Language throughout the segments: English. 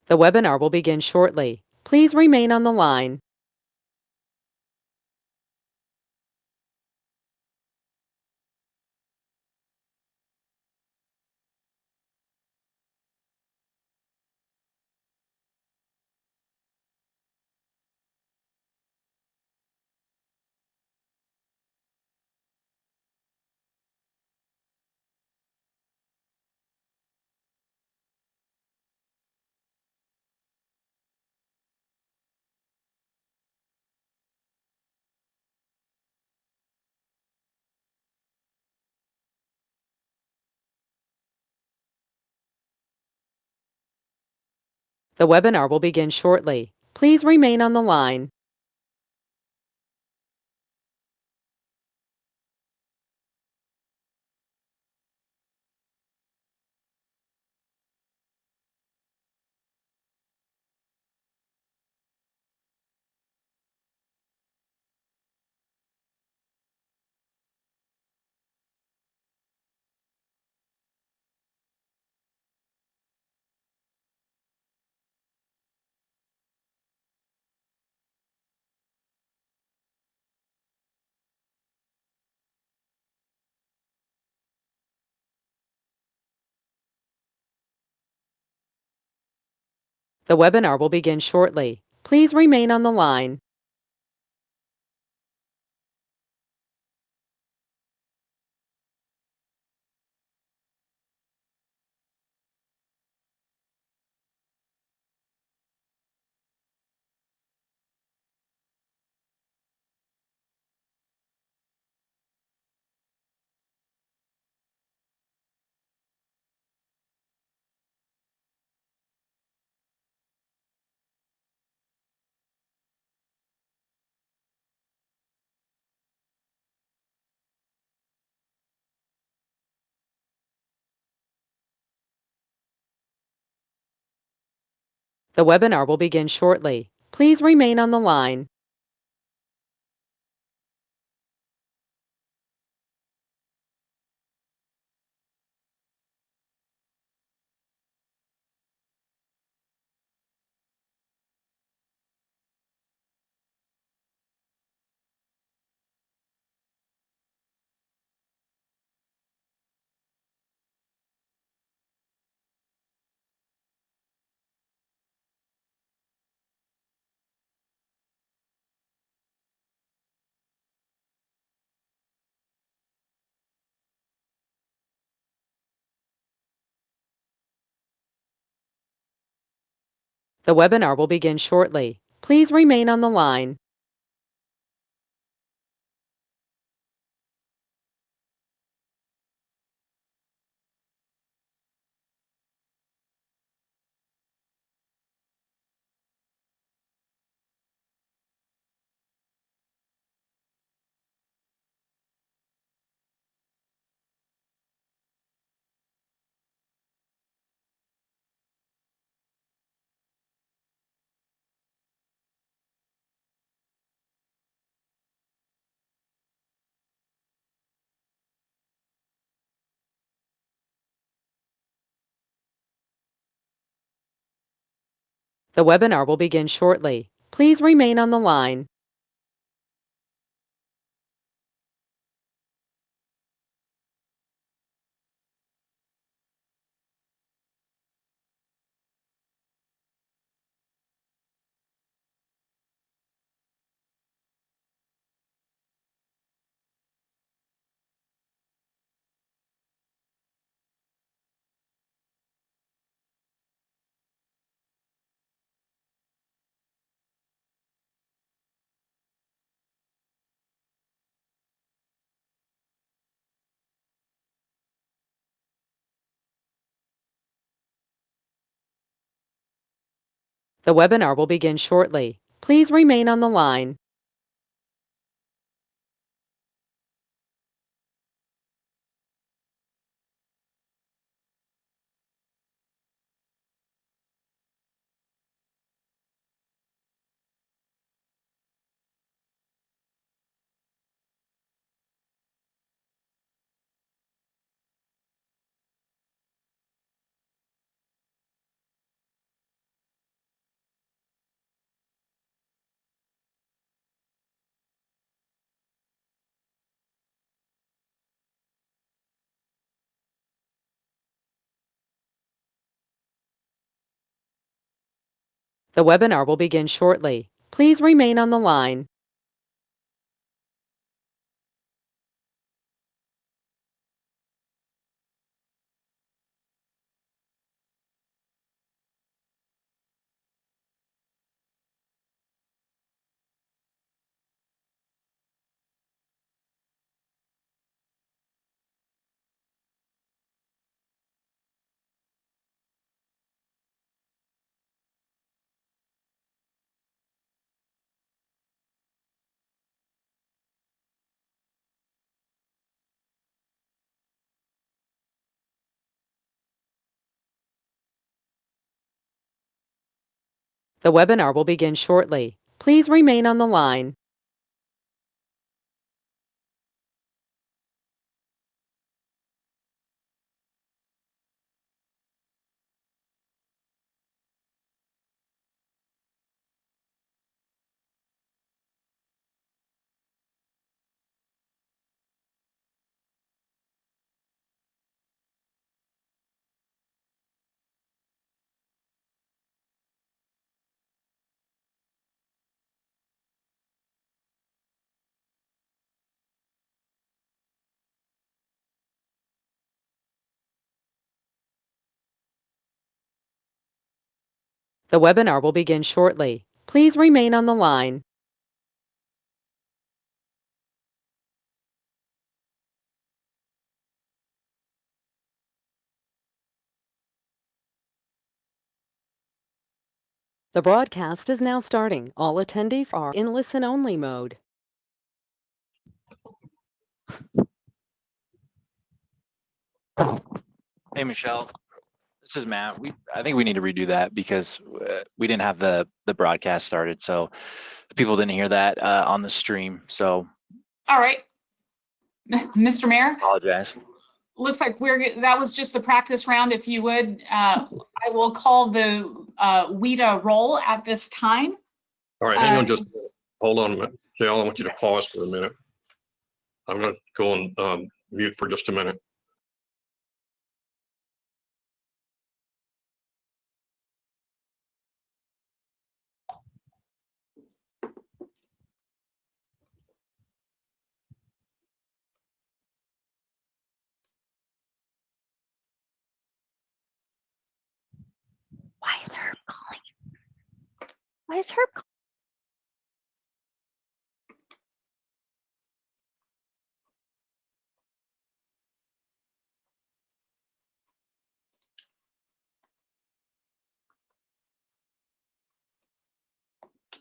The webinar will begin shortly. Please remain on the line. The webinar will begin shortly. Please remain on the line. The webinar will begin shortly. Please remain on the line. The webinar will begin shortly. Please remain on the line. The webinar will begin shortly. Please remain on the line. The webinar will begin shortly. Please remain on the line. The webinar will begin shortly. Please remain on the line. The webinar will begin shortly. Please remain on the line. The webinar will begin shortly. Please remain on the line. The webinar will begin shortly. Please remain on the line. The broadcast is now starting. All attendees are in listen-only mode. Hey, Michelle, this is Matt. I think we need to redo that because we didn't have the broadcast started, so people didn't hear that on the stream. So, all right, Mr. Mayor, apologize. looks like that was just the practice round. If you would, I will call the WIDA roll at this time. All right, hang on just a minute. Hold on a minute. Michelle, I want you to pause for a minute. I'm going to go on mute for just a minute. Why is Herb calling? Why is Herb calling?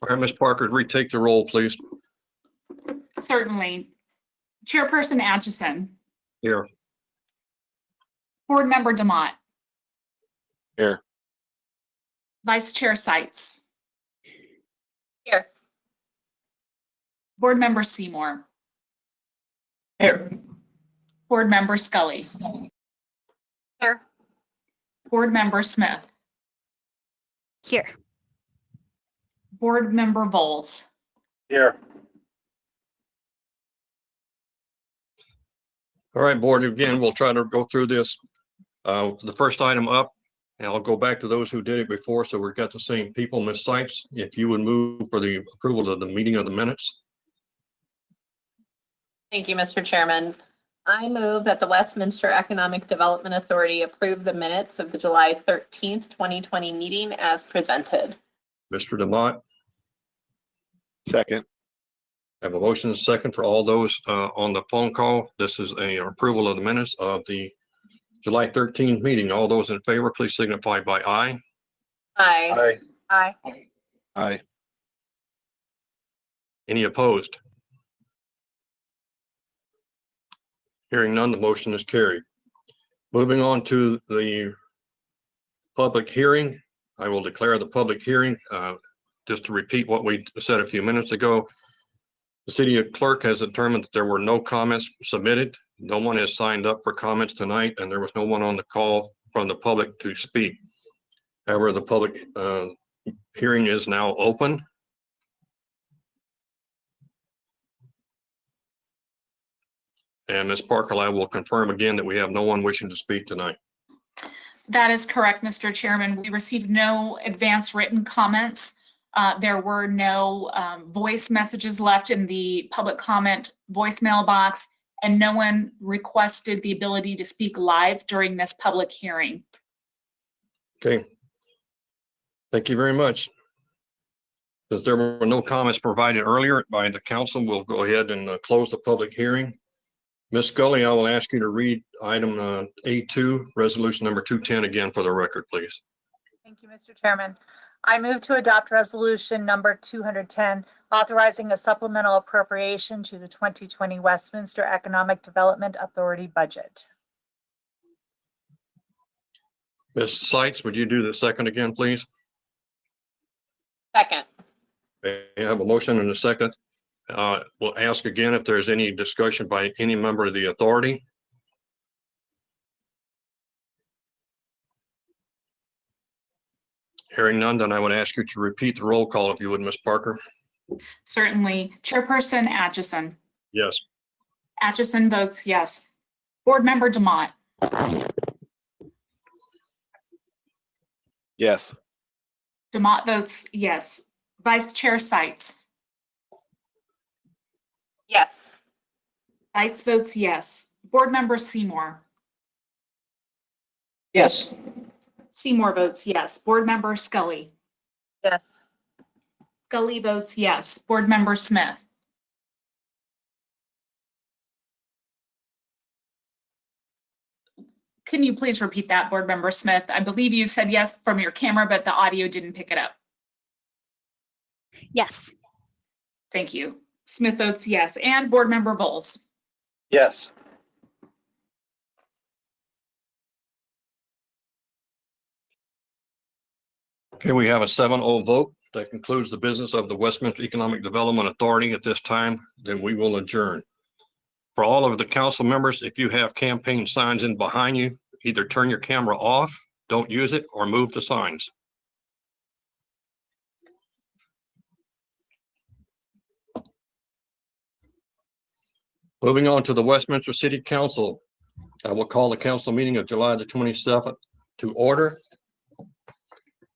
All right, Ms. Parker, retake the roll, please. Certainly. Chairperson Atchison. Here. Board Member DeMott. Here. Vice Chair Seitz. Here. Board Member Seymour. Here. Board Member Scully. Here. Board Member Smith. Here. Board Member Bowles. Here. All right, board, again, we'll try to go through this. The first item up, and I'll go back to those who did it before, so we've got the same people. Ms. Seitz, if you would move for the approval of the meeting of the minutes. Thank you, Mr. Chairman. I move that the Westminster Economic Development Authority approve the minutes of the July 13th, 2020 meeting as presented. Mr. DeMott, Second. I have a motion and a second for all those on the phone call. This is a approval of the minutes of the July 13th meeting. All those in favor, please signify by aye. Aye. Aye. Aye. Any opposed? Hearing none, the motion is carried. Moving on to the public hearing, I will declare the public hearing. Just to repeat what we said a few minutes ago, the city clerk has determined that there were no comments submitted. No one has signed up for comments tonight, and there was no one on the call from the public to speak. However, the public hearing is now open. And Ms. Parker, I will confirm again that we have no one wishing to speak tonight. That is correct, Mr. Chairman. We received no advance written comments. There were no voice messages left in the public comment voicemail box, and no one requested the ability to speak live during this public hearing. Okay. Thank you very much. As there were no comments provided earlier by the council, we'll go ahead and close the public hearing. Ms. Scully, I will ask you to read item A2, resolution number 210 again for the record, please. Thank you, Mr. Chairman. I move to adopt resolution number 210, authorizing a supplemental appropriation to the 2020 Westminster Economic Development Authority budget. Ms. Seitz, would you do the second again, please? Second. Okay, I have a motion and a second. We'll ask again if there's any discussion by any member of the authority. Hearing none, then I would ask you to repeat the roll call if you would, Ms. Parker. Certainly. Chairperson Atchison. Yes. Atchison votes yes. Board Member Demott. Yes. Demott votes yes. Vice Chair Seitz. Yes. Seitz votes yes. Board Member Seymour. Yes. Seymour votes yes. Board Member Scully. Yes. Scully votes yes. Board Member Smith. Can you please repeat that, Board Member Smith? I believe you said yes from your camera, but the audio didn't pick it up. Yes. Thank you. Smith votes yes. And Board Member Bowles. Yes. Okay, we have a 7-0 vote. That concludes the business of the Westminster Economic Development Authority at this time. Then we will adjourn. For all of the council members, if you have campaign signs in behind you, either turn your camera off, don't use it, or move the signs. Moving on to the Westminster City Council. I will call the council meeting of July the 27th to order.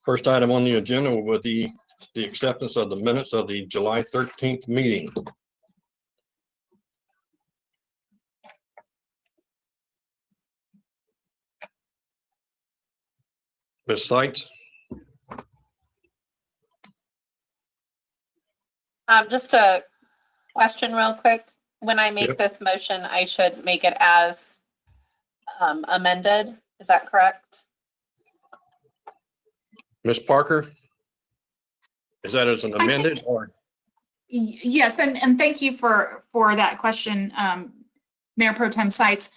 First item on the agenda will be the acceptance of the minutes of the July 13th meeting. Ms. Seitz? Just a question real quick. When I make Yep. this motion, I should make it as amended. Is that correct? Ms. Parker? Is that as an I think- amended or? Yes, and thank you for that question, Mayor Pro Tem Seitz.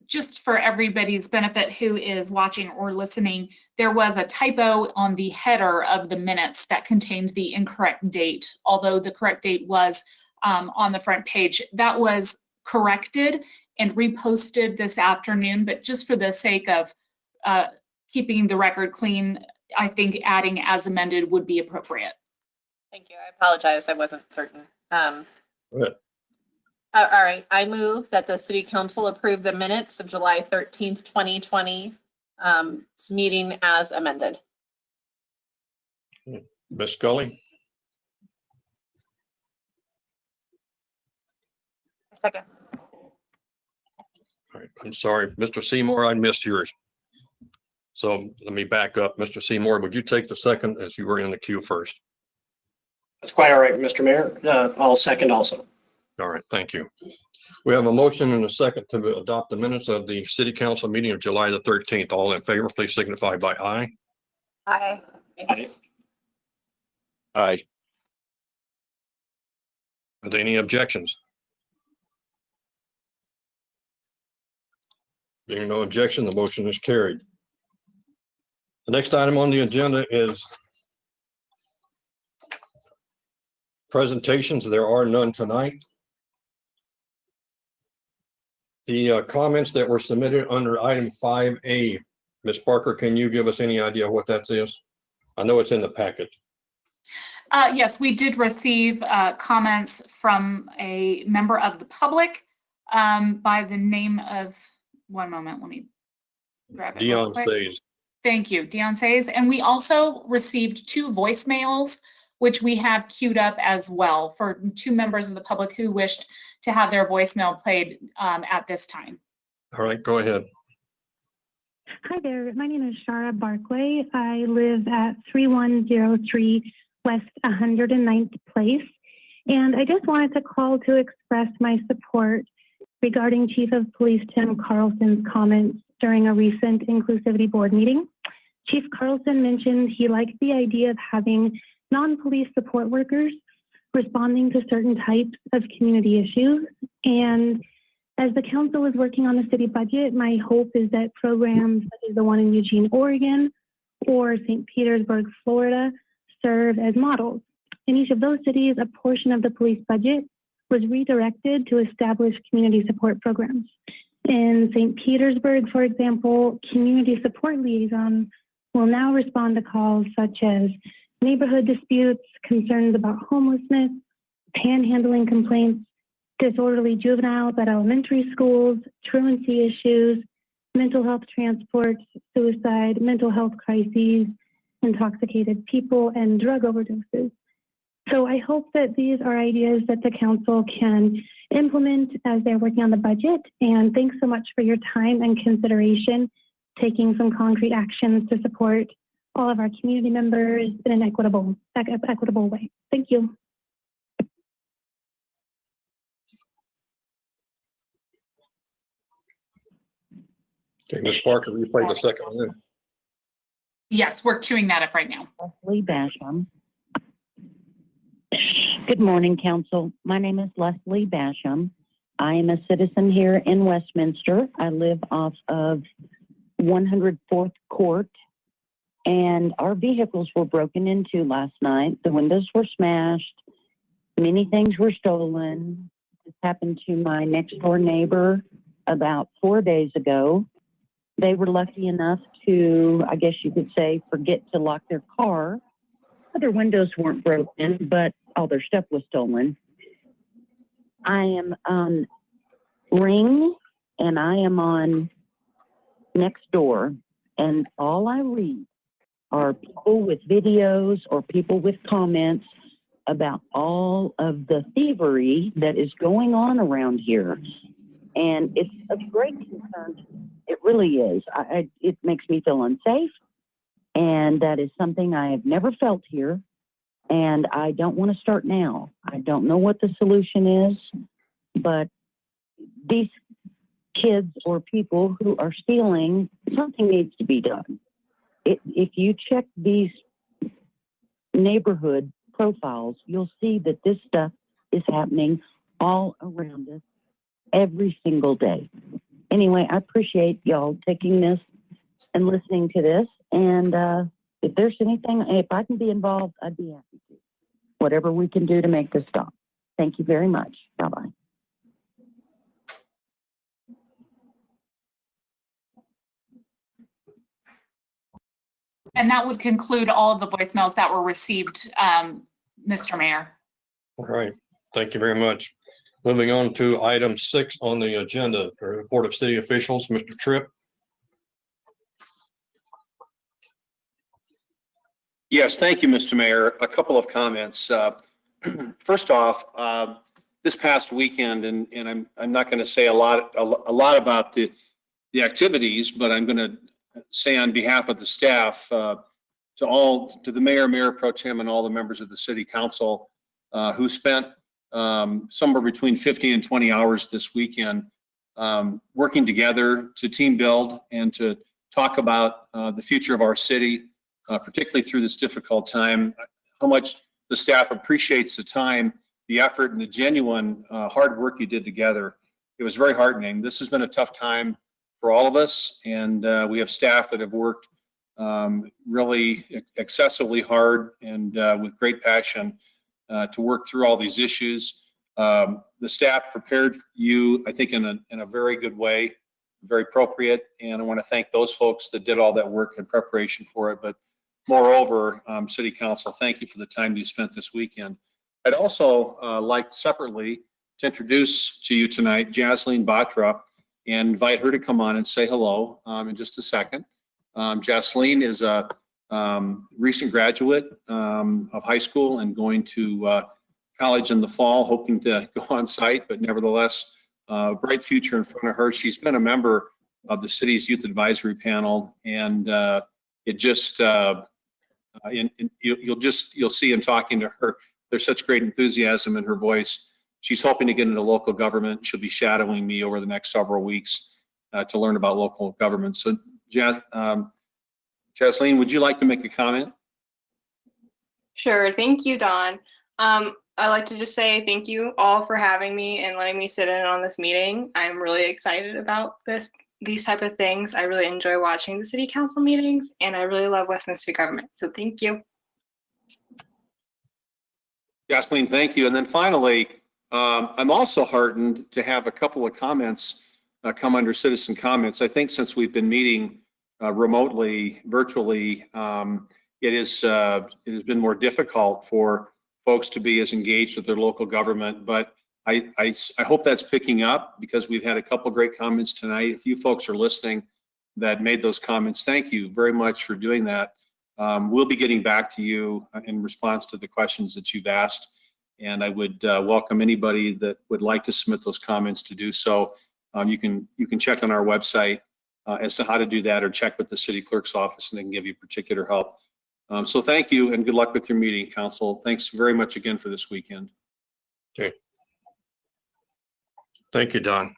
Just for everybody's benefit who is watching or listening, there was a typo on the header of the minutes that contained the incorrect date, although the correct date was on the front page. That was corrected and reposted this afternoon, but just for the sake of keeping the record clean, I think adding as amended would be appropriate. Thank you. I apologize. I wasn't certain. Good. All right. I move that the city council approve the minutes of July 13th, 2020 meeting as amended. Ms. Scully? Second. All right, I'm sorry, Mr. Seymour, I missed yours. So let me back up. Mr. Seymour, would you take the second as you were in the queue first? That's quite all right, Mr. Mayor. I'll second also. All right, thank you. We have a motion and a second to adopt the minutes of the city council meeting of July the 13th. All in favor, please signify by aye. Aye. Aye. Aye. Are there any objections? Being no objection, the motion is carried. The next item on the agenda is presentations. There are none tonight. The comments that were submitted under item 5A, Ms. Parker, can you give us any idea what that is? I know it's in the packet. Yes, we did receive comments from a member of the public by the name of, one moment, let me grab it real Dion quick. stays. Thank you, Dion says. And we also received 2 voicemails, which we have queued up as well for 2 members of the public who wished to have their voicemail played at this time. All right, go ahead. Hi there. My name is Shara Barclay. I live at 3103 West 109th Place. And I just wanted to call to express my support regarding Chief of Police Tim Carlson's comments during a recent Inclusivity Board meeting. Chief Carlson mentioned he liked the idea of having non-police support workers responding to certain types of community issues. And as the council is working on the city budget, my hope is that programs such as the one in Eugene, Oregon, or St. Petersburg, Florida, serve as models. In each of those cities, a portion of the police budget was redirected to establish community support programs. In St. Petersburg, for example, community support liaisons will now respond to calls such as neighborhood disputes, concerns about homelessness, panhandling complaints, disorderly juveniles at elementary schools, truancy issues, mental health transports, suicide, mental health crises, intoxicated people, and drug overdoses. So I hope that these are ideas that the council can implement as they're working on the budget. And thanks so much for your time and consideration, taking some concrete actions to support all of our community members in an equitable way. Thank you. Okay, Ms. Parker, will you play the second one? Yes, we're queuing that up right now. Leslie Basham. Good morning, Council. My name is Leslie Basham. I am a citizen here in Westminster. I live off of 104th Court, and our vehicles were broken into last night. The windows were smashed. Many things were stolen. This happened to my next door neighbor about 4 days ago. They were lucky enough to, I guess you could say, forget to lock their car. Their windows weren't broken, but all their stuff was stolen. I am on Ring, and I am on Next Door, and all I read are people with videos or people with comments about all of the thievery that is going on around here. And it's of great concern. It really is. It makes me feel unsafe. And that is something I have never felt here. And I don't want to start now. I don't know what the solution is, but these kids or people who are stealing, something needs to be done. If you check these neighborhood profiles, you'll see that this stuff is happening all around us every single day. Anyway, I appreciate y'all taking this and listening to this. And if there's anything, if I can be involved, I'd be happy to. Whatever we can do to make this stop. Thank you very much. Bye-bye. And that would conclude all of the voicemails that were received, Mr. Mayor. All right, thank you very much. Moving on to item 6 on the agenda, the report of city officials, Mr. Tripp. Yes, thank you, Mr. Mayor. A couple of comments. First off, this past weekend, and I'm not going to say a lot about the activities, but I'm going to say on behalf of the staff, to the mayor, mayor pro tem, and all the members of the city council who spent somewhere between 15 and 20 hours this weekend working together to team build and to talk about the future of our city, particularly through this difficult time, how much the staff appreciates the time, the effort, and the genuine hard work you did together. It was very heartening. This has been a tough time for all of us, and we have staff that have worked really excessively hard and with great passion to work through all these issues. The staff prepared you, I think, in a very good way, very appropriate, and I want to thank those folks that did all that work in preparation for it. But moreover, City Council, thank you for the time you spent this weekend. I'd also like separately to introduce to you tonight Jasleen Batra. and invite her to come on and say hello in just a second. Jocelyn is a recent graduate of high school and going to college in the fall, hoping to go on site, but nevertheless, bright future in front of her. She's been a member of the city's youth advisory panel, and it just you'll see in talking to her, there's such great enthusiasm in her voice. She's hoping to get into local government. She'll be shadowing me over the next several weeks to learn about local government. So, Jocelyn, would you like to make a comment? Sure. Thank you, Don. I'd like to just say thank you all for having me and letting me sit in on this meeting. I'm really excited about these type of things. I really enjoy watching the city council meetings, and I really love Westminster government. So thank you. Jocelyn, thank you. And then finally, I'm also heartened to have a couple of comments come under citizen comments. I think since we've been meeting remotely, virtually, it has been more difficult for folks to be as engaged with their local government. But I hope that's picking up, because we've had a couple great comments tonight. If you folks are listening that made those comments, thank you very much for doing that. We'll be getting back to you in response to the questions that you've asked. And I would welcome anybody that would like to submit those comments to do so. You can check on our website as to how to do that, or check with the city clerk's office and they can give you particular help. So thank you and good luck with your meeting, council. Thanks very much again for this weekend. Okay. Thank you, Don.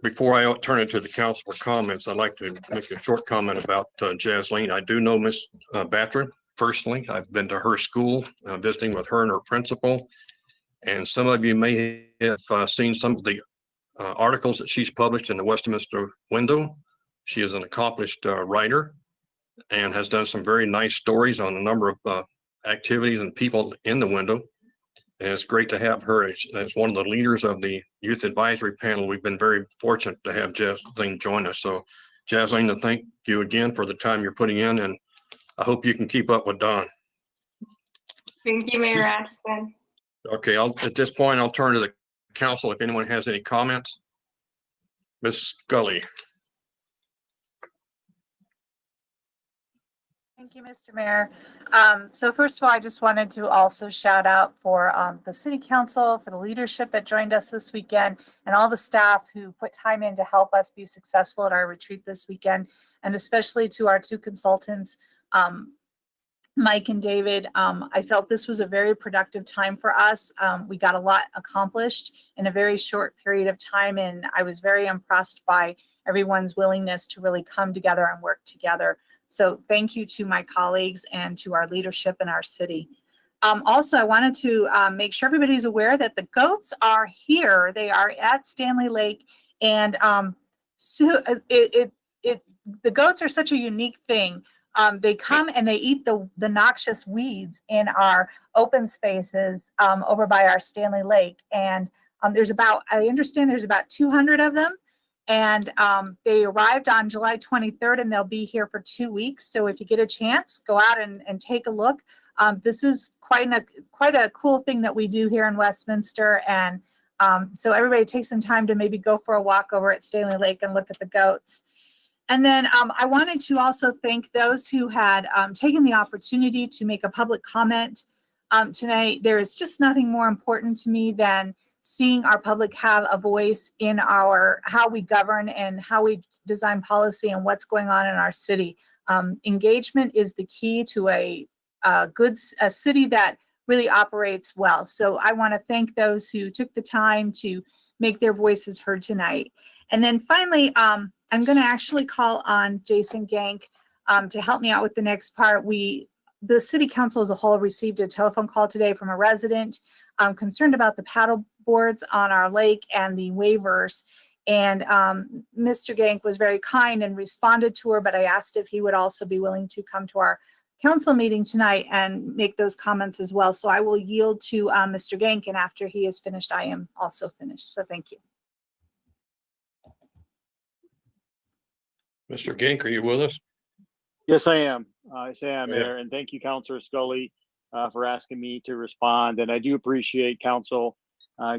Before I turn it to the council for comments, I'd like to make a short comment about Jocelyn. I do know Miss Batra personally. I've been to her school, visiting with her and her principal. And some of you may have seen some of the articles that she's published in the Westminster Window. She is an accomplished writer and has done some very nice stories on a number of activities and people in the window. And it's great to have her as one of the leaders of the youth advisory panel. We've been very fortunate to have Jocelyn join us. So Jocelyn, thank you again for the time you're putting in, and I hope you can keep up with Don. Thank you, Mayor Atchison. Okay, at this point, I'll turn to the council if anyone has any comments. Ms. Scully. Thank you, Mr. Mayor. So first of all, I just wanted to also shout out for the City Council, for the leadership that joined us this weekend, and all the staff who put time in to help us be successful at our retreat this weekend, and especially to our two consultants, Mike and David. I felt this was a very productive time for us. We got a lot accomplished in a very short period of time, and I was very impressed by everyone's willingness to really come together and work together. So thank you to my colleagues and to our leadership in our city. Also, I wanted to make sure everybody's aware that the goats are here. They are at Stanley Lake, and so the goats are such a unique thing. They come and they eat the noxious weeds in our open spaces over by our Stanley Lake. And I understand there's about 200 of them. And they arrived on July 23rd, and they'll be here for 2 weeks. So if you get a chance, go out and take a look. This is quite a cool thing that we do here in Westminster. And so everybody take some time to maybe go for a walk over at Stanley Lake and look at the goats. And then I wanted to also thank those who had taken the opportunity to make a public comment tonight. There is just nothing more important to me than seeing our public have a voice in how we govern and how we design policy and what's going on in our city. Engagement is the key to a city that really operates well. So I want to thank those who took the time to make their voices heard tonight. And then finally, I'm going to actually call on Jason Gank to help me out with the next part. The city council as a whole received a telephone call today from a resident concerned about the paddle boards on our lake and the waivers. And Mr. Gank was very kind and responded to her, but I asked if he would also be willing to come to our council meeting tonight and make those comments as well. So I will yield to Mr. Gank, and after he is finished, I am also finished. So thank you. Mr. Gank, are you with us? Yes, I am. Yes, I am, Yeah. Mayor, and thank you, Councilor Scully, for asking me to respond. And I do appreciate Council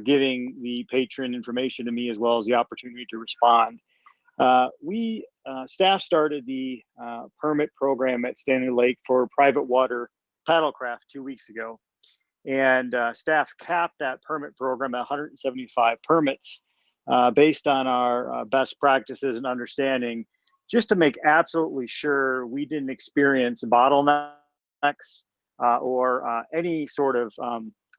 giving the patron information to me as well as the opportunity to respond. Staff started the permit program at Stanley Lake for private water paddlecraft 2 weeks ago. And staff capped that permit program at 175 permits based on our best practices and understanding, just to make absolutely sure we didn't experience bottlenecks or any sort of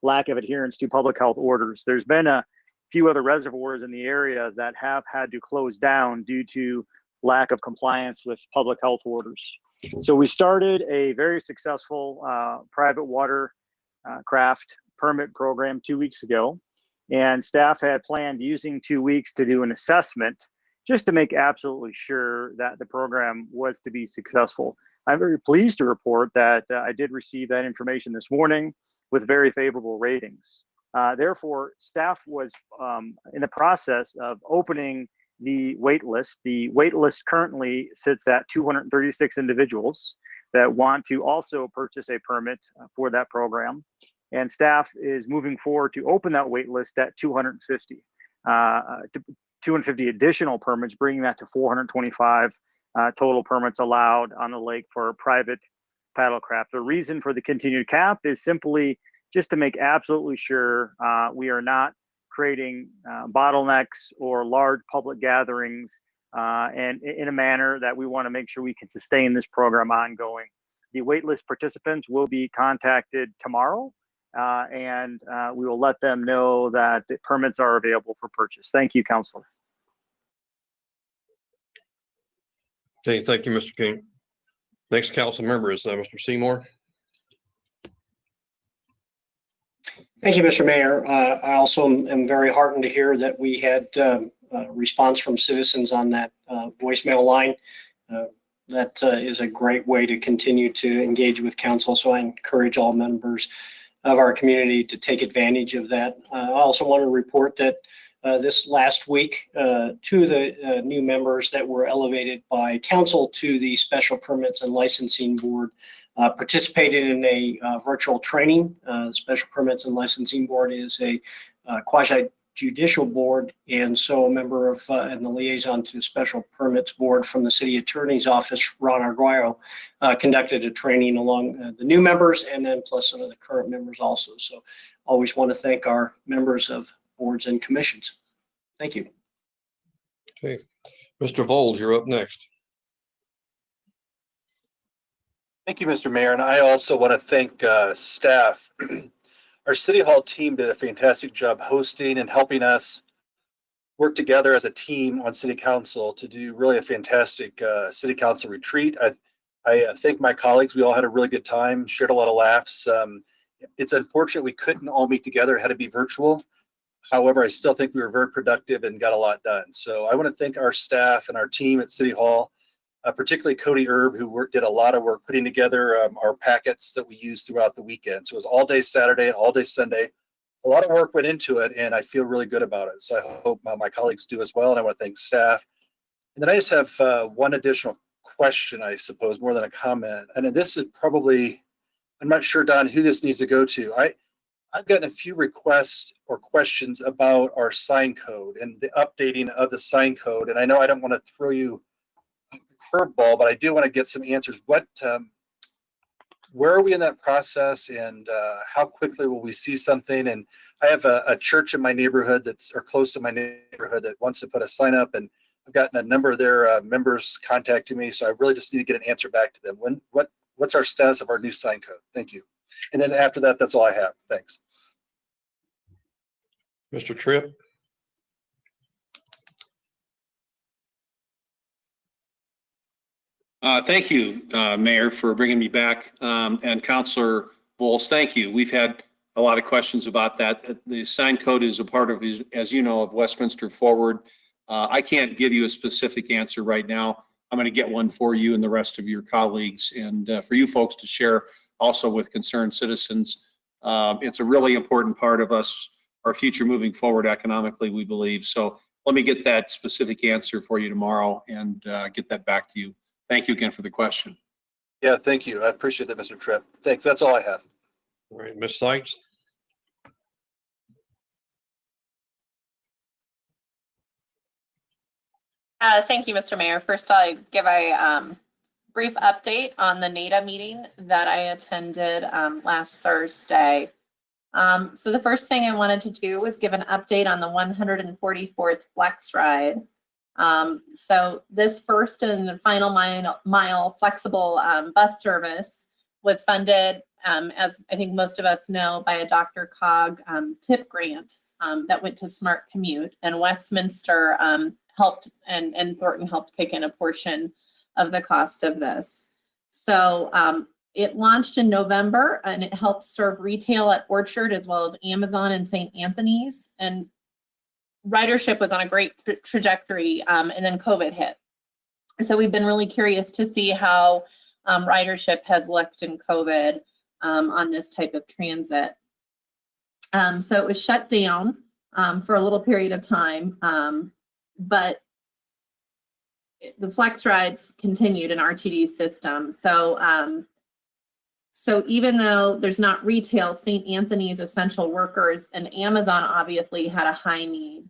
lack of adherence to public health orders. There's been a few other reservoirs in the area that have had to close down due to lack of compliance with public health orders. So we started a very successful private water craft permit program 2 weeks ago, and staff had planned using 2 weeks to do an assessment just to make absolutely sure that the program was to be successful. I'm very pleased to report that I did receive that information this morning with very favorable ratings. Therefore, staff was in the process of opening the wait list. The wait list currently sits at 236 individuals that want to also purchase a permit for that program. And staff is moving forward to open that wait list at 250. 250 additional permits, bringing that to 425 total permits allowed on the lake for private paddlecraft. The reason for the continued cap is simply just to make absolutely sure we are not creating bottlenecks or large public gatherings and in a manner that we want to make sure we can sustain this program ongoing. The waitlist participants will be contacted tomorrow and we will let them know that the permits are available for purchase. Thank you, Councilor. Okay, thank you, Mr. King. Next council member is Mr. Seymour. Thank you, Mr. Mayor. I also am very heartened to hear that we had a response from citizens on that voicemail line. That is a great way to continue to engage with council. So I encourage all members of our community to take advantage of that. I also want to report that this last week, two of the new members that were elevated by council to the Special Permits and Licensing Board participated in a virtual training. Special Permits and Licensing Board is a quasi-judicial board, and so a member of and the liaison to the Special Permits Board from the City Attorney's Office, Ron Arguello, conducted a training along the new members and then plus some of the current members also. So always want to thank our members of boards and commissions. Thank you. Okay, Mr. Vold, you're up next. Thank you, Mr. Mayor. And I also want to thank staff. Our City Hall team did a fantastic job hosting and helping us work together as a team on City Council to do really a fantastic City Council retreat. I thank my colleagues. We all had a really good time, shared a lot of laughs. It's unfortunate we couldn't all meet together, it had to be virtual. However, I still think we were very productive and got a lot done. So I want to thank our staff and our team at City Hall, particularly Cody Erb, who did a lot of work putting together our packets that we used throughout the weekend. So it was all day Saturday, all day Sunday. A lot of work went into it, and I feel really good about it. So I hope my colleagues do as well, and I want to thank staff. And then I just have one additional question, I suppose, more than a comment. And this is probably, I'm not sure, Don, who this needs to go to. I've gotten a few requests or questions about our sign code and the updating of the sign code. And I know I don't want to throw you a curveball, but I do want to get some answers. Where are we in that process, and how quickly will we see something? And I have a church in my neighborhood or close to my neighborhood that wants to put a sign up, and I've gotten a number of their members contacting me. So I really just need to get an answer back to them. What's our status of our new sign code? Thank you. And then after that, that's all I have. Thanks. Mr. Tripp. Thank you, Mayor, for bringing me back. And Councilor Bowles, thank you. We've had a lot of questions about that. The sign code is a part of, as you know, of Westminster Forward. I can't give you a specific answer right now. I'm going to get one for you and the rest of your colleagues, and for you folks to share also with concerned citizens. It's a really important part of our future moving forward economically, we believe. So let me get that specific answer for you tomorrow and get that back to you. Thank you again for the question. Yeah, thank you. I appreciate that, Mr. Tripp. Thanks. That's all I have. All right, Ms. Sykes. Thank you, Mr. Mayor. First, I'll give a brief update on the NADA meeting that I attended last Thursday. So the first thing I wanted to do was give an update on the 144th Flex Ride. So this first and final mile flexible bus service was funded, as I think most of us know, by a Dr. Cog TIP grant that went to Smart Commute, and Westminster helped and Thornton helped kick in a portion of the cost of this. So it launched in November, and it helps serve retail at Orchard as well as Amazon and St. Anthony's. And ridership was on a great trajectory, and then COVID hit. So we've been really curious to see how ridership has looked in COVID on this type of transit. So it was shut down for a little period of time, but the Flex rides continued in RTD's system. So even though there's not retail, St. Anthony's essential workers and Amazon obviously had a high need.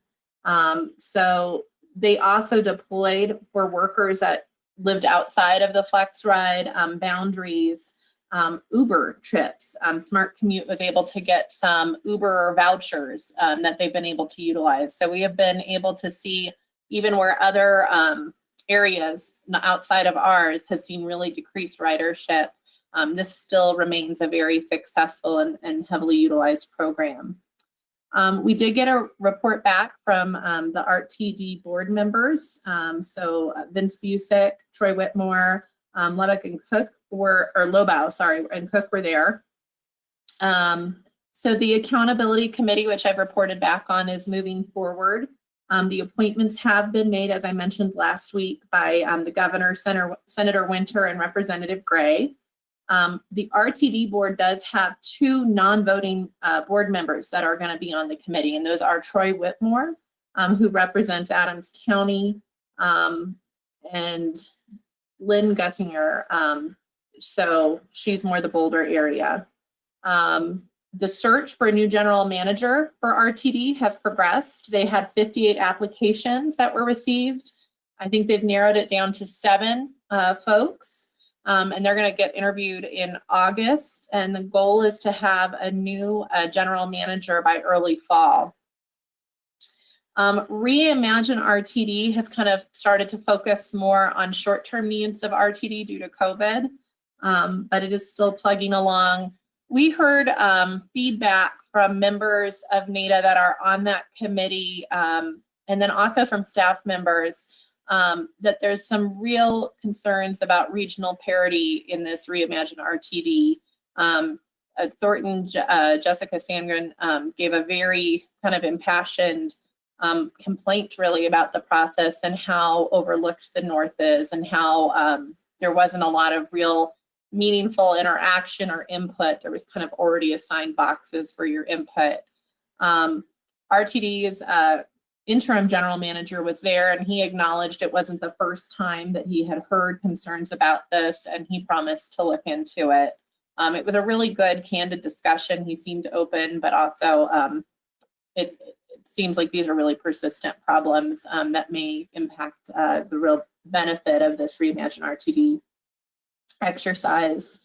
So they also deployed for workers that lived outside of the Flex ride boundaries, Uber trips. Smart Commute was able to get some Uber vouchers that they've been able to utilize. So we have been able to see, even where other areas outside of ours has seen really decreased ridership, this still remains a very successful and heavily utilized program. We did get a report back from the RTD board members. So Vince Busick, Troy Whitmore, Lubbock and Cook Lobau, sorry, and Cook were there. So the accountability committee, which I've reported back on, is moving forward. The appointments have been made, as I mentioned last week, by the governor, Senator Winter, and Representative Gray. The RTD board does have 2 non-voting board members that are going to be on the committee, and those are Troy Whitmore, who represents Adams County, and Lynn Gussinger. So she's more the Boulder area. The search for a new general manager for RTD has progressed. They had 58 applications that were received. I think they've narrowed it down to 7 folks, and they're going to get interviewed in August. And the goal is to have a new general manager by early fall. Reimagine RTD has kind of started to focus more on short-term needs of RTD due to COVID, but it is still plugging along. We heard feedback from members of NADA that are on that committee, and then also from staff members, that there's some real concerns about regional parity in this Reimagine RTD. Thornton, Jessica Sandgren gave a very kind of impassioned complaint really about the process and how overlooked the North is, and how there wasn't a lot of real meaningful interaction or input. There was kind of already assigned boxes for your input. RTD's interim general manager was there, and he acknowledged it wasn't the first time that he had heard concerns about this, and he promised to look into it. It was a really good, candid discussion. He seemed open, but also it seems like these are really persistent problems that may impact the real benefit of this Reimagine RTD exercise.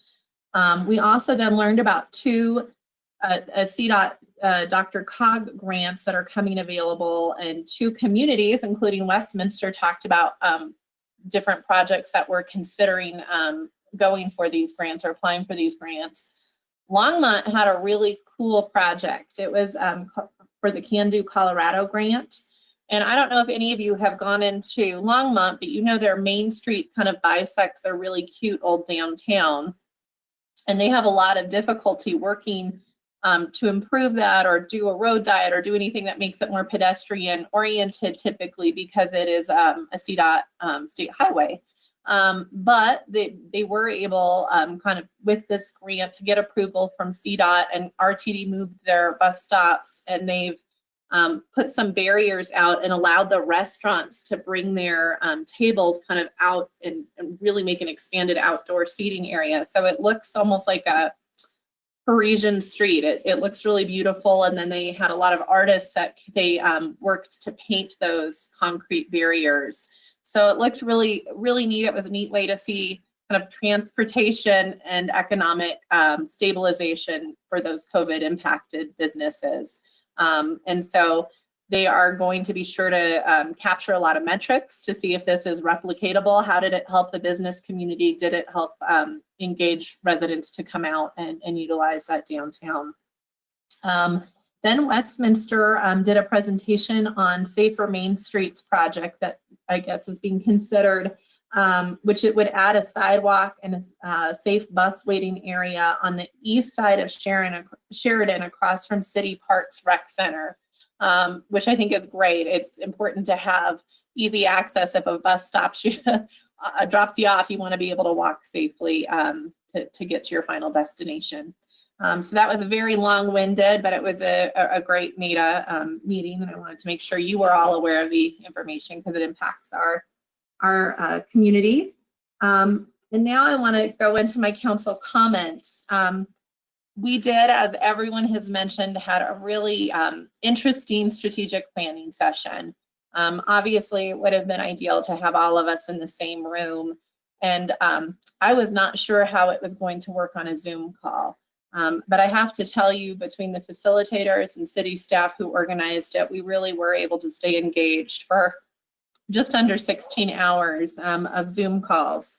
We also then learned about 2 CDOT Dr. Cog grants that are coming available, and 2 communities, including Westminster, talked about different projects that we're considering going for these grants or applying for these grants. Longmont had a really cool project. It was for the Can Do Colorado grant. And I don't know if any of you have gone into Longmont, but you know their Main Street kind of bisects a really cute old downtown. And they have a lot of difficulty working to improve that, or do a road diet, or do anything that makes it more pedestrian oriented, typically because it is a CDOT state highway. But they were able kind of with this grant to get approval from CDOT, and RTD moved their bus stops, and they've put some barriers out and allowed the restaurants to bring their tables kind of out and really make an expanded outdoor seating area. So it looks almost like a Parisian street. It looks really beautiful. And then they had a lot of artists that they worked to paint those concrete barriers. So it looked really, really neat. It was a neat way to see kind of transportation and economic stabilization for those COVID impacted businesses. And so they are going to be sure to capture a lot of metrics to see if this is replicatable. How did it help the business community? Did it help engage residents to come out and utilize that downtown? Then Westminster did a presentation on Safer Main Streets project that I guess is being considered, which it would add a sidewalk and a safe bus waiting area on the east side of Sheridan across from City Parks Rec Center, which I think is great. It's important to have easy access if a bus stops you, drops you off, you want to be able to walk safely to get to your final destination. So that was a very long-winded, but it was a great NADA meeting, and I wanted to make sure you were all aware of the information because it impacts our community. And now I want to go into my council comments. We did, as everyone has mentioned, had a really interesting strategic planning session. Obviously, it would have been ideal to have all of us in the same room, and I was not sure how it was going to work on a Zoom call. But I have to tell you, between the facilitators and city staff who organized it, we really were able to stay engaged for just under 16 hours of Zoom calls.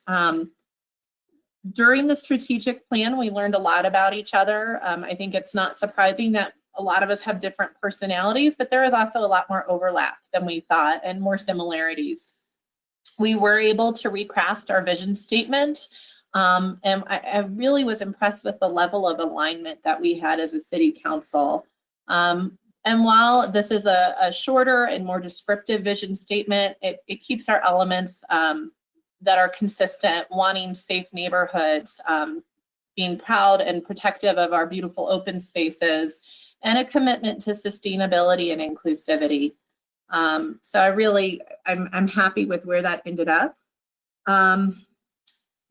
During the strategic plan, we learned a lot about each other. I think it's not surprising that a lot of us have different personalities, but there is also a lot more overlap than we thought and more similarities. We were able to recraft our vision statement. And I really was impressed with the level of alignment that we had as a city council. And while this is a shorter and more descriptive vision statement, it keeps our elements that are consistent, wanting safe neighborhoods, being proud and protective of our beautiful open spaces, and a commitment to sustainability and inclusivity. So I'm happy with where that ended up.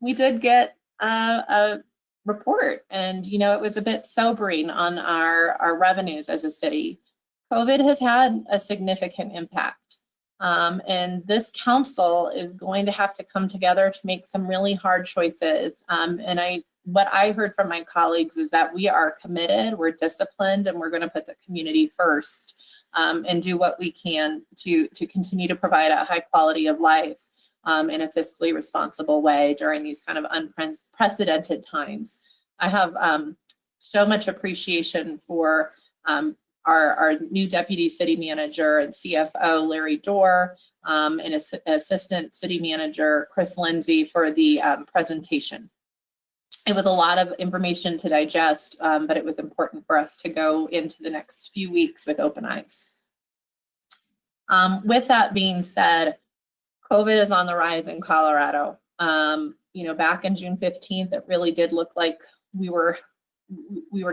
We did get a report, and it was a bit sobering on our revenues as a city. COVID has had a significant impact, and this council is going to have to come together to make some really hard choices. And what I heard from my colleagues is that we are committed, we're disciplined, and we're going to put the community first and do what we can to continue to provide a high quality of life in a fiscally responsible way during these kind of unprecedented times. I have so much appreciation for our new deputy city manager and CFO, Larry Dorr, and assistant city manager, Chris Lindsay, for the presentation. It was a lot of information to digest, but it was important for us to go into the next few weeks with open eyes. With that being said, COVID is on the rise in Colorado. Back in June 15th, it really did look like we were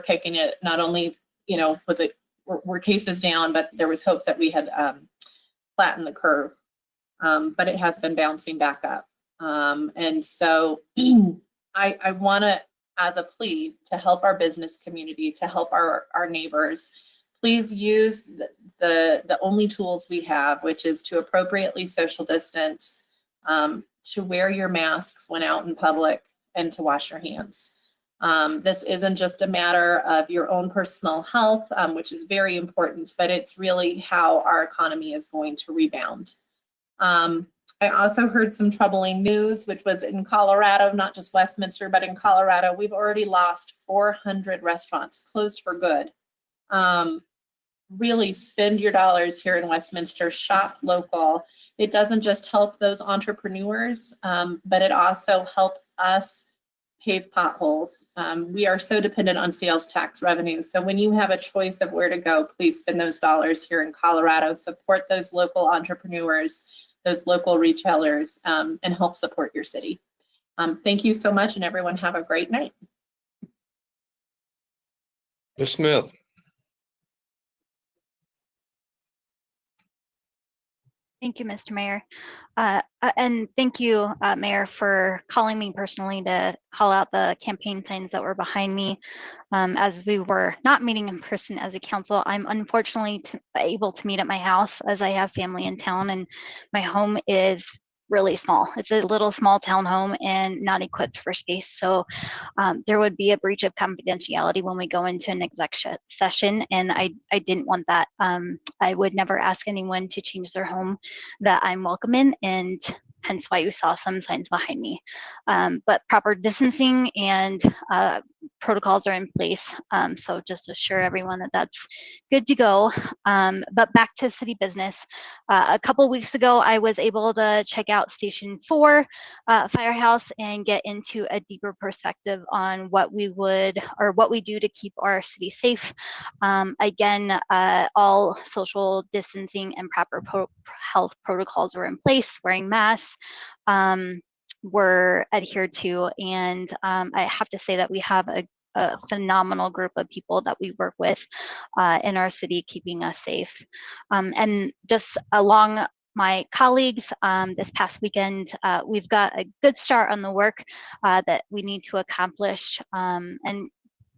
kicking it. Not only, were cases down, but there was hope that we had flattened the curve. But it has been bouncing back up. And so I want to, as a plea, to help our business community, to help our neighbors, please use the only tools we have, which is to appropriately social distance, to wear your masks when out in public, and to wash your hands. This isn't just a matter of your own personal health, which is very important, but it's really how our economy is going to rebound. I also heard some troubling news, which was in Colorado, not just Westminster, but in Colorado, we've already lost 400 restaurants, closed for good. Really spend your dollars here in Westminster, shop local. It doesn't just help those entrepreneurs, but it also helps us pave potholes. We are so dependent on sales tax revenue. So when you have a choice of where to go, please spend those dollars here in Colorado, support those local entrepreneurs, those local retailers, and help support your city. Thank you so much, and everyone have a great night. Ms. Smith. Thank you, Mr. Mayor. And thank you, Mayor, for calling me personally to call out the campaign signs that were behind me. As we were not meeting in person as a council, I'm unfortunately able to meet at my house as I have family in town, and my home is really small. It's a little small townhome and not equipped for space. So there would be a breach of confidentiality when we go into an exec session, and I didn't want that. I would never ask anyone to change their home that I'm welcome in, and hence why you saw some signs behind me. But proper distancing and protocols are in place. So just assure everyone that that's good to go. But back to city business. A couple weeks ago, I was able to check out Station 4 Firehouse and get into a deeper perspective on what we do to keep our city safe. Again, all social distancing and proper health protocols were in place, wearing masks were adhered to, and I have to say that we have a phenomenal group of people that we work with in our city, keeping us safe. And just along my colleagues, this past weekend, we've got a good start on the work that we need to accomplish. And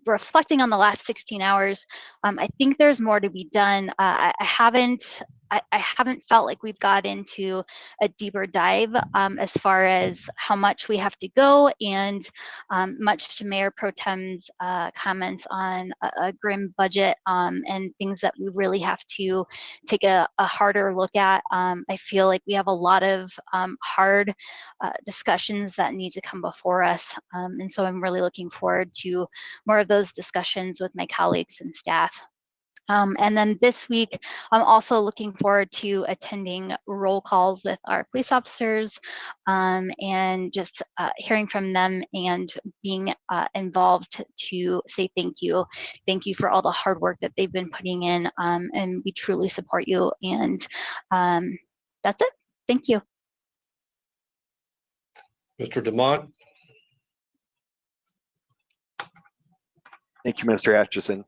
reflecting on the last 16 hours, I think there's more to be done. I haven't felt like we've got into a deeper dive as far as how much we have to go, and much to Mayor Pro Tem's comments on a grim budget and things that we really have to take a harder look at. I feel like we have a lot of hard discussions that need to come before us. And so I'm really looking forward to more of those discussions with my colleagues and staff. And then this week, I'm also looking forward to attending roll calls with our police officers and just hearing from them and being involved to say thank you. Thank you for all the hard work that they've been putting in, and we truly support you. And that's it. Thank you. Mr. Demott. Thank you, Mr. Atchison.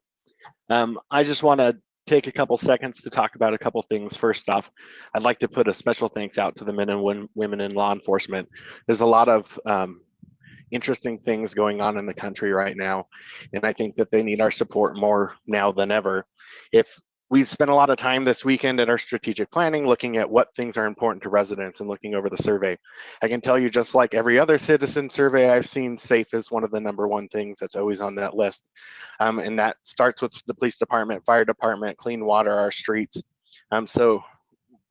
I just want to take a couple seconds to talk about a couple things. First off, I'd like to put a special thanks out to the men and women in law enforcement. There's a lot of interesting things going on in the country right now, and I think that they need our support more now than ever. We spent a lot of time this weekend at our strategic planning looking at what things are important to residents and looking over the survey. I can tell you, just like every other citizen survey I've seen, safe is one of the #1 things that's always on that list. And that starts with the police department, fire department, clean water, our streets. So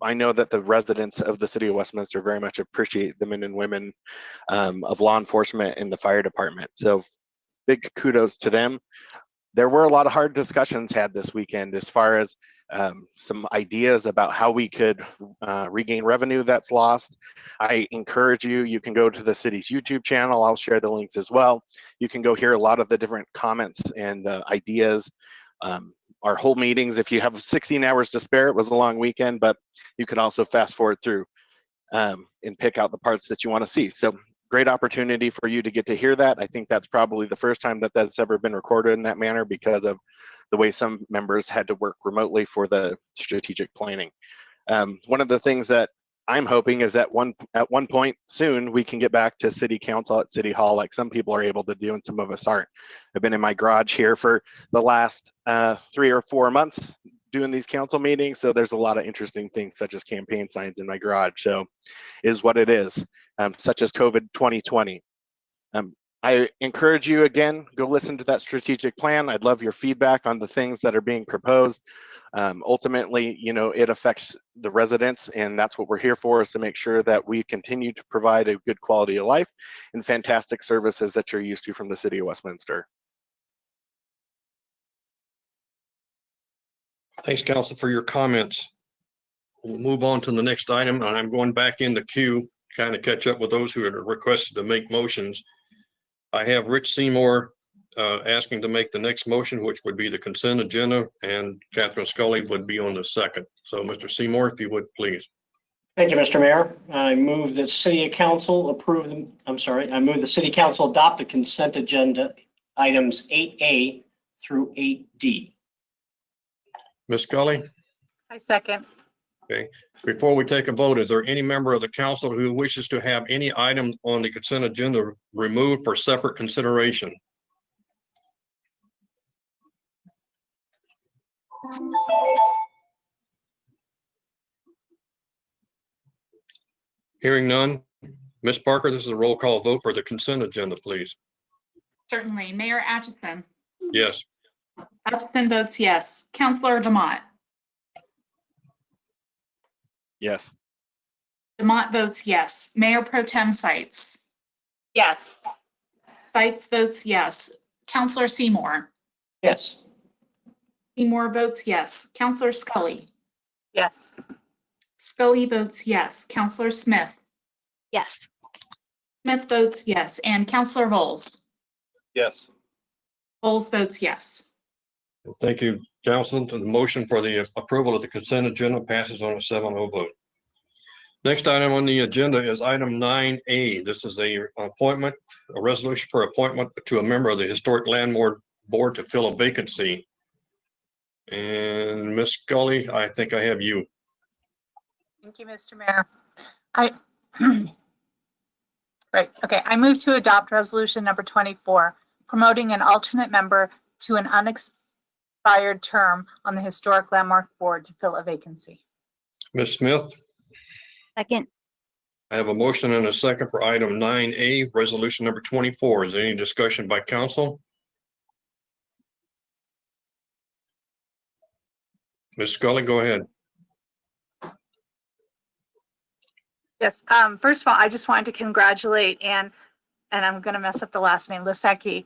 I know that the residents of the city of Westminster very much appreciate the men and women of law enforcement and the fire department. So big kudos to them. There were a lot of hard discussions had this weekend as far as some ideas about how we could regain revenue that's lost. I encourage you, you can go to the city's YouTube channel. I'll share the links as well. You can go hear a lot of the different comments and ideas. Our whole meetings, if you have 16 hours to spare, it was a long weekend, but you can also fast forward through and pick out the parts that you want to see. So great opportunity for you to get to hear that. I think that's probably the first time that that's ever been recorded in that manner because of the way some members had to work remotely for the strategic planning. One of the things that I'm hoping is that at one point soon, we can get back to city council at City Hall like some people are able to do and some of us aren't. I've been in my garage here for the last 3 or 4 months doing these council meetings. So there's a lot of interesting things such as campaign signs in my garage. So is what it is, such as COVID 2020. I encourage you again, go listen to that strategic plan. I'd love your feedback on the things that are being proposed. Ultimately, you know, it affects the residents, and that's what we're here for, is to make sure that we continue to provide a good quality of life and fantastic services that you're used to from the city of Westminster. Thanks, Council, for your comments. We'll move on to the next item, and I'm going back in the queue, kind of catch up with those who had requested to make motions. I have Rich Seymour asking to make the next motion, which would be the consent agenda, and Catherine Scully would be on the second. So, Mr. Seymour, if you would, please. Thank you, Mr. Mayor. I move that City Council approve them. I move the City Council adopt the consent agenda items 8A through 8D. Ms. Scully? I second. Okay. Before we take a vote, is there any member of the council who wishes to have any item on the consent agenda removed for separate consideration? Hearing none. Ms. Parker, this is a roll call vote for the consent agenda, please. Certainly. Mayor Atchison. Yes. Atchison votes yes. Counselor Demott. Yes. Demott votes yes. Mayor Pro Tem Sites. Yes. Sites votes yes. Counselor Seymour. Yes. Seymour votes yes. Counselor Scully. Yes. Scully votes yes. Counselor Smith. Yes. Smith votes yes. And Counselor Bowles. Yes. Bowles votes yes. Thank you, Council. The motion for the approval of the consent agenda passes on a 7-0 vote. Next item on the agenda is item 9A. This is a resolution for appointment to a member of the Historic Landmark Board to fill a vacancy. And Ms. Scully, I think I have you. Thank you, Mr. Mayor. Right, okay. I move to adopt resolution number 24, promoting an alternate member to an unexpired term on the Historic Landmark Board to fill a vacancy. Ms. Smith, Second. I have a motion and a second for item 9A, resolution number 24. Is there any discussion by council? Ms. Scully, go ahead. Yes, first of all, I just wanted to congratulate Anne, and I'm going to mess up the last name, Lisecki,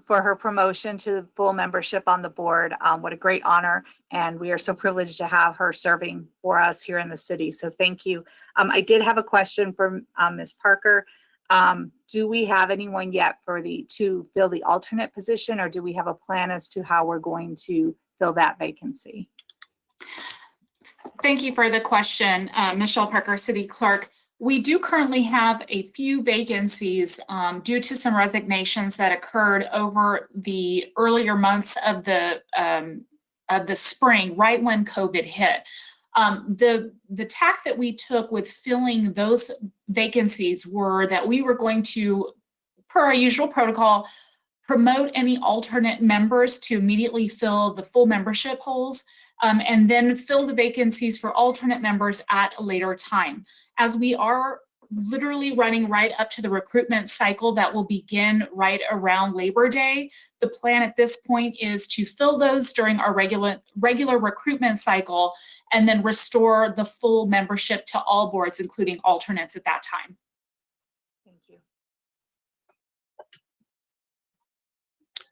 for her promotion to full membership on the board. What a great honor, and we are so privileged to have her serving for us here in the city, so thank you. I did have a question for Ms. Parker. Do we have anyone yet to fill the alternate position, or do we have a plan as to how we're going to fill that vacancy? Thank you for the question, Michelle Parker, City Clerk. We do currently have a few vacancies due to some resignations that occurred over the earlier months of the spring, right when COVID hit. The tack that we took with filling those vacancies were that we were going to, per our usual protocol, promote any alternate members to immediately fill the full membership holes, and then fill the vacancies for alternate members at a later time. As we are literally running right up to the recruitment cycle that will begin right around Labor Day, the plan at this point is to fill those during our regular recruitment cycle and then restore the full membership to all boards, including alternates at that time. Thank you.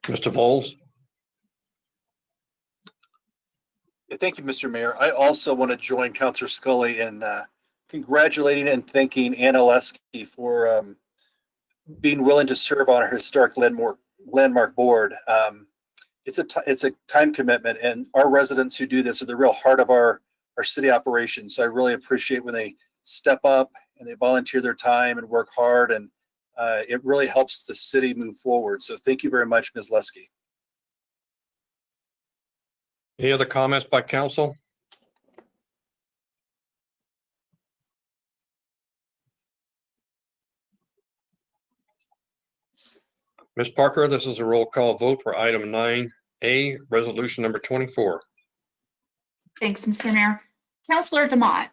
Mr. Voles? Thank you, Mr. Mayor. I also want to join Councilor Scully in congratulating and thanking Anna Lesky for being willing to serve on our Historic Landmark Board. It's a time commitment, and our residents who do this are the real heart of our city operations. So I really appreciate when they step up and they volunteer their time and work hard, and it really helps the city move forward. So thank you very much, Ms. Lesky. Any other comments by council? Ms. Parker, this is a roll call vote for item 9A, resolution number 24. Thanks, Mr. Mayor. Councilor Demott.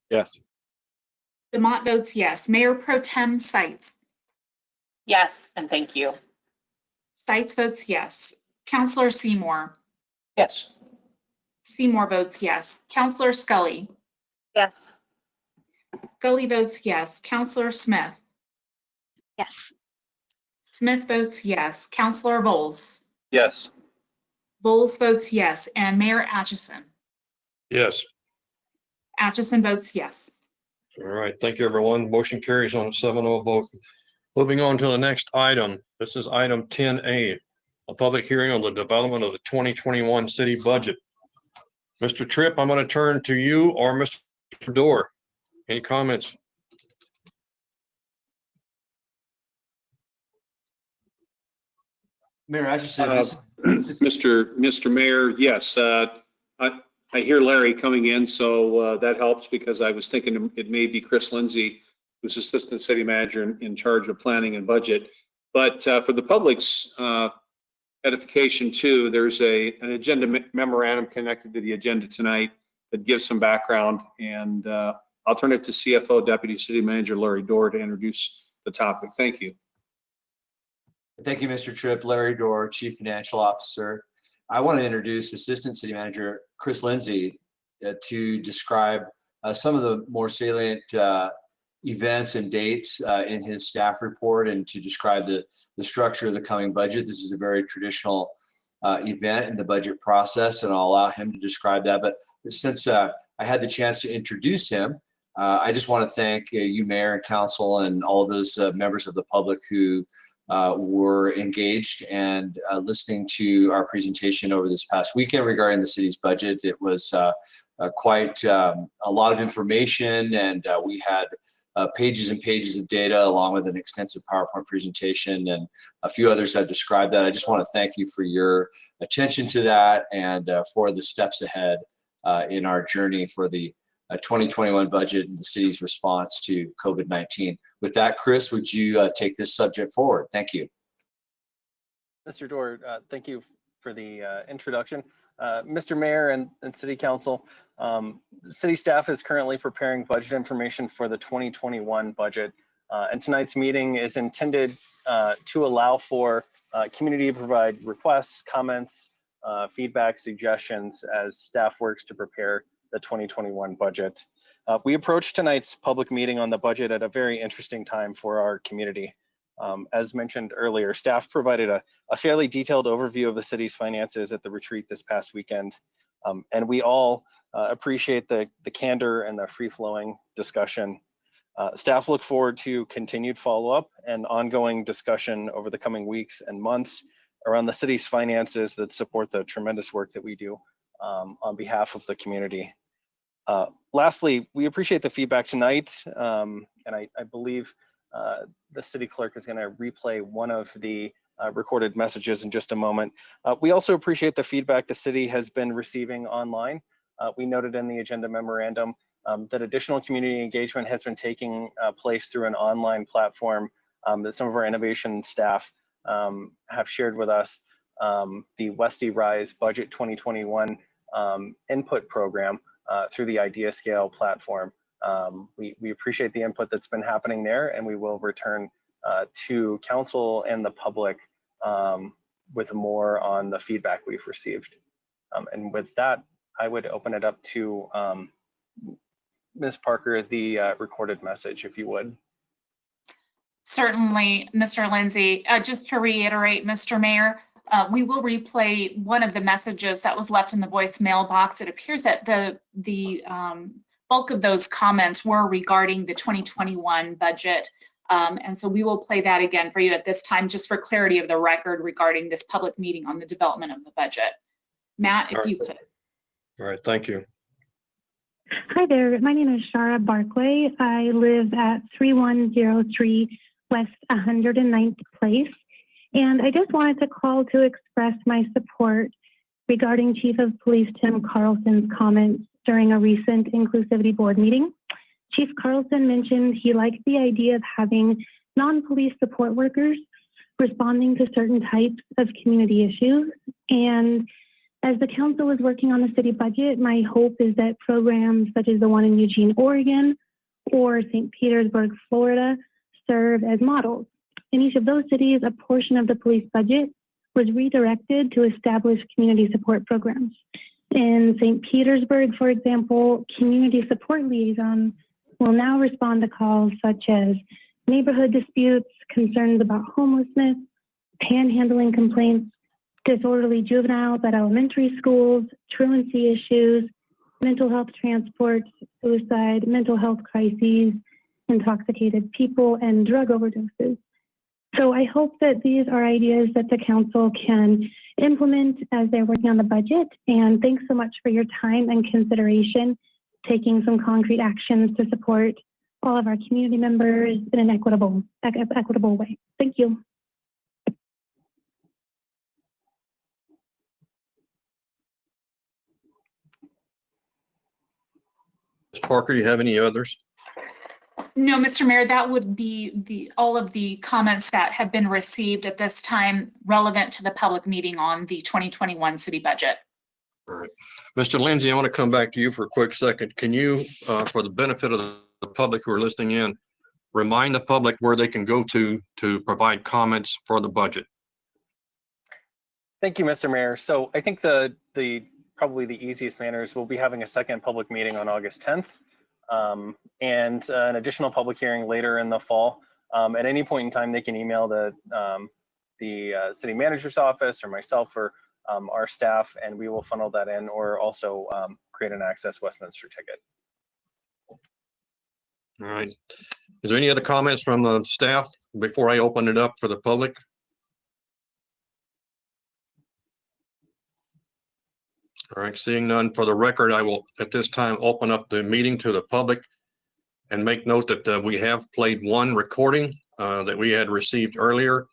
Yes. Demott votes yes. Mayor Pro Tem Sites. Yes, and thank you. Sites votes yes. Counselor Seymour. Yes. Seymour votes yes. Counselor Scully. Yes. Scully votes yes. Counselor Smith. Yes. Smith votes yes. Counselor Bowles. Yes. Bowles votes yes. And Mayor Atchison. Yes. Atchison votes yes. All right, thank you, everyone. Motion carries on a 7-0 vote. Moving on to the next item. This is item 10A, a public hearing on the development of the 2021 city budget. Mr. Tripp, I'm going to turn to you or Mr. Dorr. Any comments? Mayor Atchison. Mr. Mayor, yes, I hear Larry coming in, so that helps because I was thinking it may be Chris Lindsay, who's Assistant City Manager in charge of planning and budget. But for the public's edification too, there's an agenda memorandum connected to the agenda tonight. that gives some background. And I'll turn it to CFO Deputy City Manager Larry Dorr to introduce the topic. Thank you. Thank you, Mr. Tripp. Larry Dorr, Chief Financial Officer. I want to introduce Assistant City Manager Chris Lindsay to describe some of the more salient events and dates in his staff report, and to describe the structure of the coming budget. This is a very traditional event in the budget process, and I'll allow him to describe that. But since I had the chance to introduce him, I just want to thank you, Mayor and Council, and all of those members of the public who were engaged and listening to our presentation over this past weekend regarding the city's budget. It was quite a lot of information, and we had pages and pages of data along with an extensive PowerPoint presentation, and a few others have described that. I just want to thank you for your attention to that, and for the steps ahead in our journey for the 2021 budget and the city's response to COVID-19. With that, Chris, would you take this subject forward? Thank you. Mr. Dorr, thank you for the introduction. Mr. Mayor and City Council, City staff is currently preparing budget information for the 2021 budget, and tonight's meeting is intended to allow for community to provide requests, comments, feedback, suggestions as staff works to prepare the 2021 budget. We approach tonight's public meeting on the budget at a very interesting time for our community. As mentioned earlier, staff provided a fairly detailed overview of the city's finances at the retreat this past weekend, and we all appreciate the candor and the free-flowing discussion. Staff look forward to continued follow-up and ongoing discussion over the coming weeks and months around the city's finances that support the tremendous work that we do on behalf of the community. Lastly, we appreciate the feedback tonight, and I believe the city clerk is going to replay one of the recorded messages in just a moment. We also appreciate the feedback the city has been receiving online. We noted in the agenda memorandum that additional community engagement has been taking place through an online platform that some of our innovation staff have shared with us, the Westy Rise Budget 2021 input program through the Idea Scale platform. We appreciate the input that's been happening there, and we will return to council and the public with more on the feedback we've received. And with that, I would open it up to Ms. Parker, the recorded message, if you would. Certainly, Mr. Lindsay. Just to reiterate, Mr. Mayor, we will replay one of the messages that was left in the voicemail box. It appears that the bulk of those comments were regarding the 2021 budget. And so we will play that again for you at this time, just for clarity of the record regarding this public meeting on the development of the budget. Matt, if you could. All right, thank you. Hi there, my name is Shara Barclay. I live at 3103 West 109th Place. And I just wanted to call to express my support regarding Chief of Police Tim Carlson's comments during a recent Inclusivity Board meeting. Chief Carlson mentioned he liked the idea of having non-police support workers responding to certain types of community issues. And as the council is working on the city budget, my hope is that programs such as the one in Eugene, Oregon, or St. Petersburg, Florida, serve as models. In each of those cities, a portion of the police budget was redirected to establish community support programs. In St. Petersburg, for example, community support liaisons will now respond to calls such as neighborhood disputes, concerns about homelessness, panhandling complaints, disorderly juveniles at elementary schools, truancy issues, mental health transports, suicide, mental health crises, intoxicated people, and drug overdoses. So I hope that these are ideas that the council can implement as they're working on the budget. And thanks so much for your time and consideration, taking some concrete actions to support all of our community members in an equitable way. Thank you. Ms. Parker, do you have any others? No, Mr. Mayor, that would be all of the comments that have been received at this time relevant to the public meeting on the 2021 city budget. All right. Mr. Lindsay, I want to come back to you for a quick second. Can you, for the benefit of the public who are listening in, remind the public where they can go to provide comments for the budget? Thank you, Mr. Mayor. So I think probably the easiest manner is we'll be having a second public meeting on August 10th and an additional public hearing later in the fall. At any point in time, they can email the city manager's office or myself or our staff, and we will funnel that in, or also create an Access Westminster ticket. All right. Is there any other comments from the staff before I open it up for the public? All right, seeing none, for the record, I will at this time open up the meeting to the public and make note that we have played one recording that we had received earlier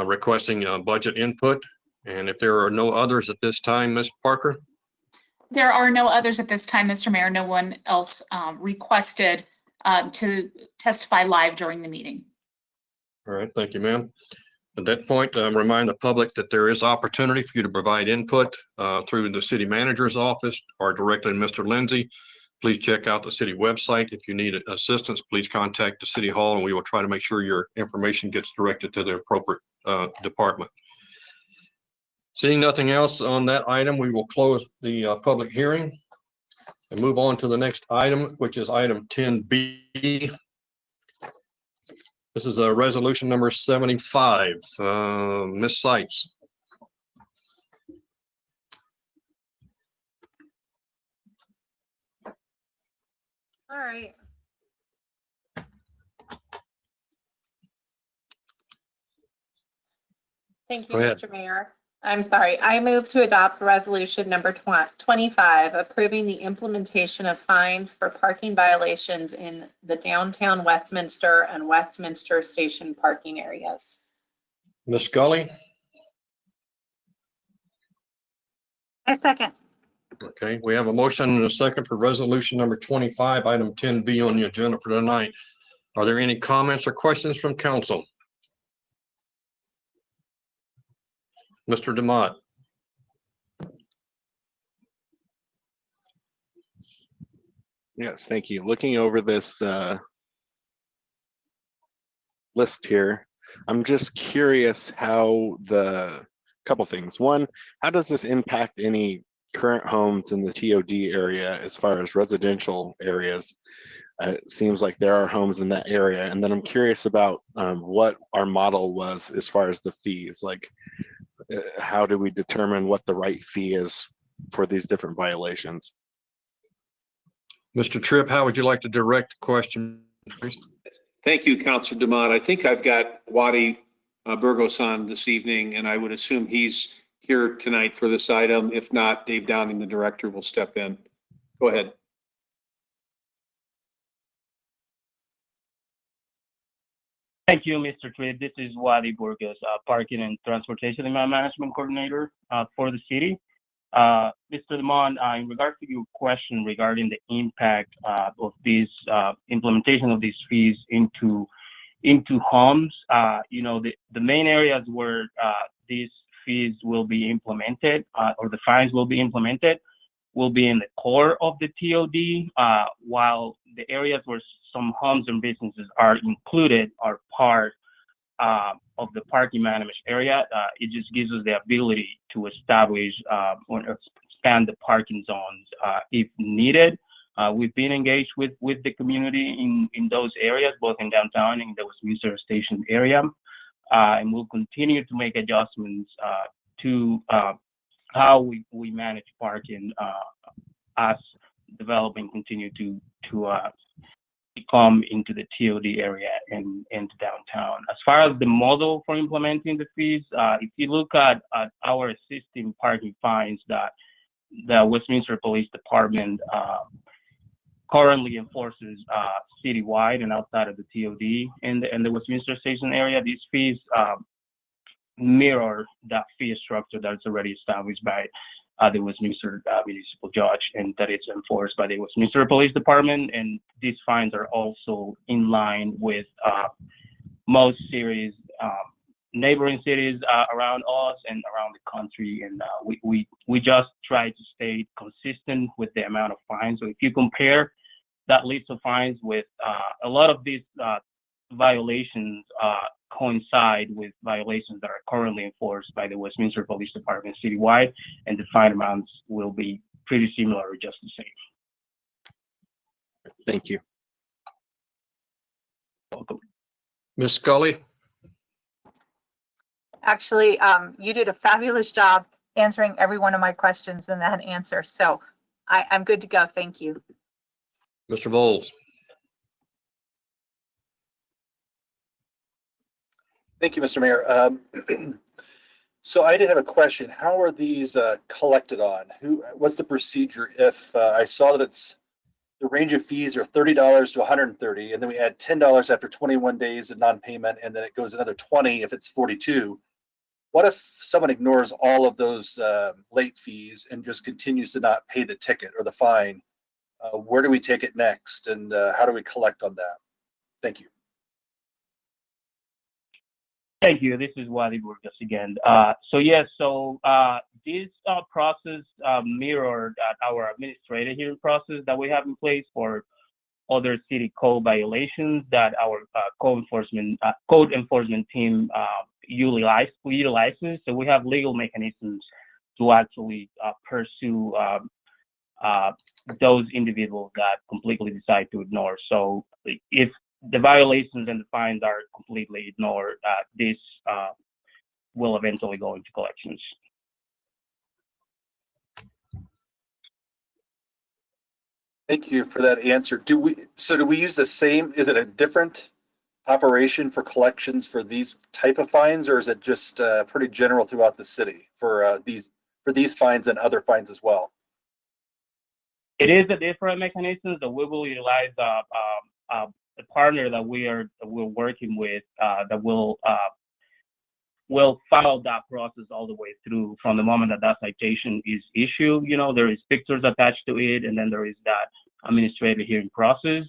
requesting budget input. And if there are no others at this time, Ms. Parker? There are no others at this time, Mr. Mayor. No one else requested to testify live during the meeting. All right, thank you, ma'am. At that point, remind the public that there is opportunity for you to provide input through the city manager's office or directly to Mr. Lindsay. Please check out the city website. If you need assistance, please contact the city hall and we will try to make sure your information gets directed to the appropriate department. Seeing nothing else on that item, we will close the public hearing and move on to the next item, which is item 10B. This is a resolution number 75. Ms. Seitz. All right. Thank you, Go ahead. Mr. Mayor. I'm sorry. I move to adopt resolution number 25, approving the implementation of fines for parking violations in the downtown Westminster and Westminster Station parking areas. Ms. Scully. I second. Okay, we have a motion and a second for resolution number 25, item 10B on the agenda for tonight. Are there any comments or questions from council? Mr. Demott. Yes, thank you. Looking over this list here, I'm just curious how couple things. One, how does this impact any current homes in the TOD area as far as residential areas? It seems like there are homes in that area. And then I'm curious about what our model was as far as the fees. Like, how do we determine what the right fee is for these different violations? Mr. Tripp, how would you like to direct the question, please? Thank you, Councilor Demott. I think I've got Wadi Burgos on this evening, and I would assume he's here tonight for this item. If not, Dave Downing, the director, will step in. Go ahead. Thank you, Mr. Tripp. This is Wadi Burgos, Parking and Transportation Management Coordinator for the city. Mr. Demond, in regards to your question regarding the impact of this implementation of these fees into homes, the main areas where these fees will be implemented or the fines will be implemented will be in the core of the TOD, while the areas where some homes and businesses are included are part of the parking management area. It just gives us the ability to establish or expand the parking zones if needed. We've been engaged with the community in those areas, both in downtown and the Westminster Station area, and we'll continue to make adjustments to how we manage parking as development continue to come into the TOD area and downtown. As far as the model for implementing the fees, if you look at our existing parking fines that the Westminster Police Department currently enforces citywide and outside of the TOD in the Westminster Station area, these fees mirror that fee structure that's already established by the Westminster municipal judge, and that it's enforced by the Westminster Police Department. And these fines are also in line with most cities neighboring cities around us and around the country. And we just try to stay consistent with the amount of fines. So if you compare that list of fines with a lot of these violations coincide with violations that are currently enforced by the Westminster Police Department citywide, and the fine amounts will be pretty similar or just the same. Thank you. Welcome. Ms. Scully? Actually, you did a fabulous job answering every one of my questions in that answer. So I'm good to go. Thank you. Mr. Bowles? Thank you, Mr. Mayor. So I did have a question. How are these collected on? What's the procedure if I saw that it's the range of fees are $30 to $130, and then we add $10 after 21 days of non-payment, and then it goes another 20 if it's 42. What if someone ignores all of those late fees and just continues to not pay the ticket or the fine? Where do we take it next, and how do we collect on that? Thank you. Thank you. This is Wadi Burgos again. This process mirrored our administrative hearing process that we have in place for other city code violations that our code enforcement team utilizes. So we have legal mechanisms to actually pursue those individuals that completely decide to ignore. So if the violations and the fines are completely ignored, this will eventually go into collections. Thank you for that answer. Do we use the same, is it a different operation for collections for these type of fines, or is it just pretty general throughout the city for these fines and other fines as well? It is a different mechanism that we will utilize a partner that we're working with that will follow that process all the way through from the moment that citation is issued. You know, there is pictures attached to it, and then there is that administrative hearing process,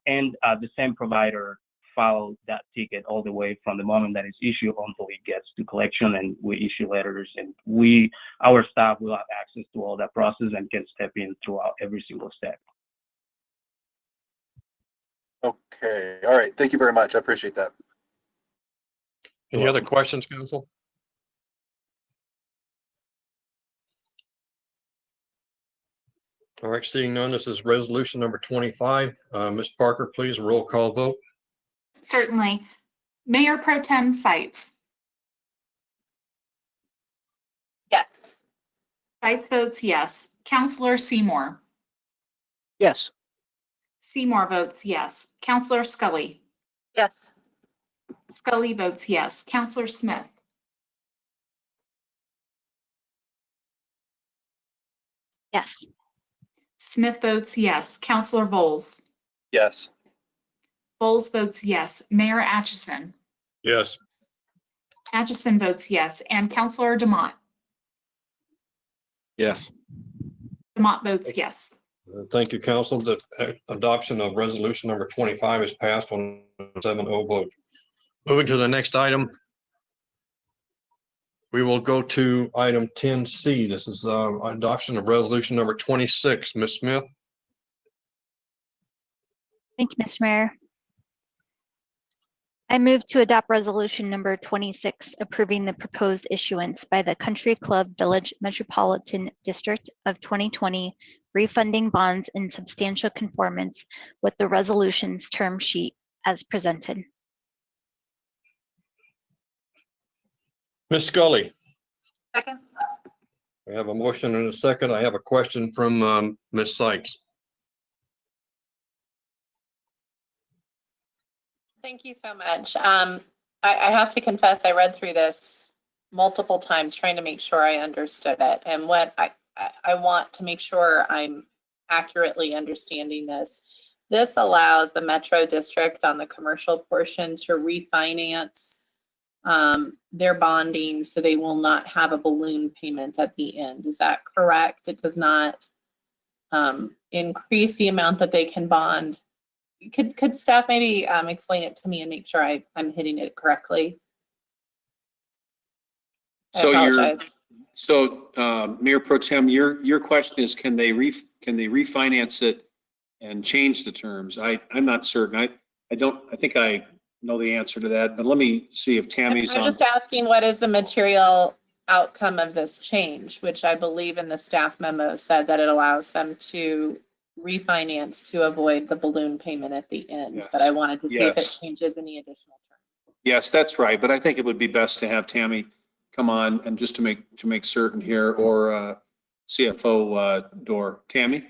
and the same provider follows that ticket all the way from the moment that it's issued until it gets to collection, and we issue letters, and our staff will have access to all that process and can step in throughout every single step. Okay, all right. Thank you very much. I appreciate that. Any other questions, council? All right, seeing none, this is resolution number 25. Ms. Parker, please, roll call vote. Certainly. Mayor Pro Tem Sites. Yes. Sites votes yes. Councilor Seymour. Yes. Seymour votes yes. Councilor Scully. Yes. Scully votes yes. Councilor Smith. Yes. Smith votes yes. Councilor Bowles. Yes. Bowles votes yes. Mayor Atchison. Yes. Atchison votes yes. And Councilor DeMott. Yes. DeMott votes yes. Thank you, council. The adoption of resolution number 25 is passed on a 7-0 vote. Moving to the next item. We will go to item 10C. This is adoption of resolution number 26. Ms. Smith? Thank you, Mr. Mayor. I move to adopt resolution number 26, approving the proposed issuance by the Country Club Village Metropolitan District of 2020 refunding bonds in substantial conformance with the resolution's term sheet as presented. Ms. Scully? Second. I have a motion and a second. I have a question from Ms. Sykes. Thank you so much. I have to confess, I read through this multiple times trying to make sure I understood it. And what I want to make sure I'm accurately understanding this. This allows the Metro District on the commercial portion to refinance their bonding so they will not have a balloon payment at the end. Is that correct? It does not increase the amount that they can bond. Could staff maybe explain it to me and make sure I'm hitting it correctly? I So apologize. Mayor Pro Tem, your question is, can they refinance it and change the terms? I'm not certain. I think I know the answer to that, but let me see if Tammy's I'm on. just asking, what is the material outcome of this change, which I believe in the staff memo said that it allows them to refinance to avoid the balloon payment at the end. Yes. But I wanted to see if it Yes. changes any additional terms. Yes, that's right. But I think it would be best to have Tammy come on and just to make certain here, or CFO Door. Tammy?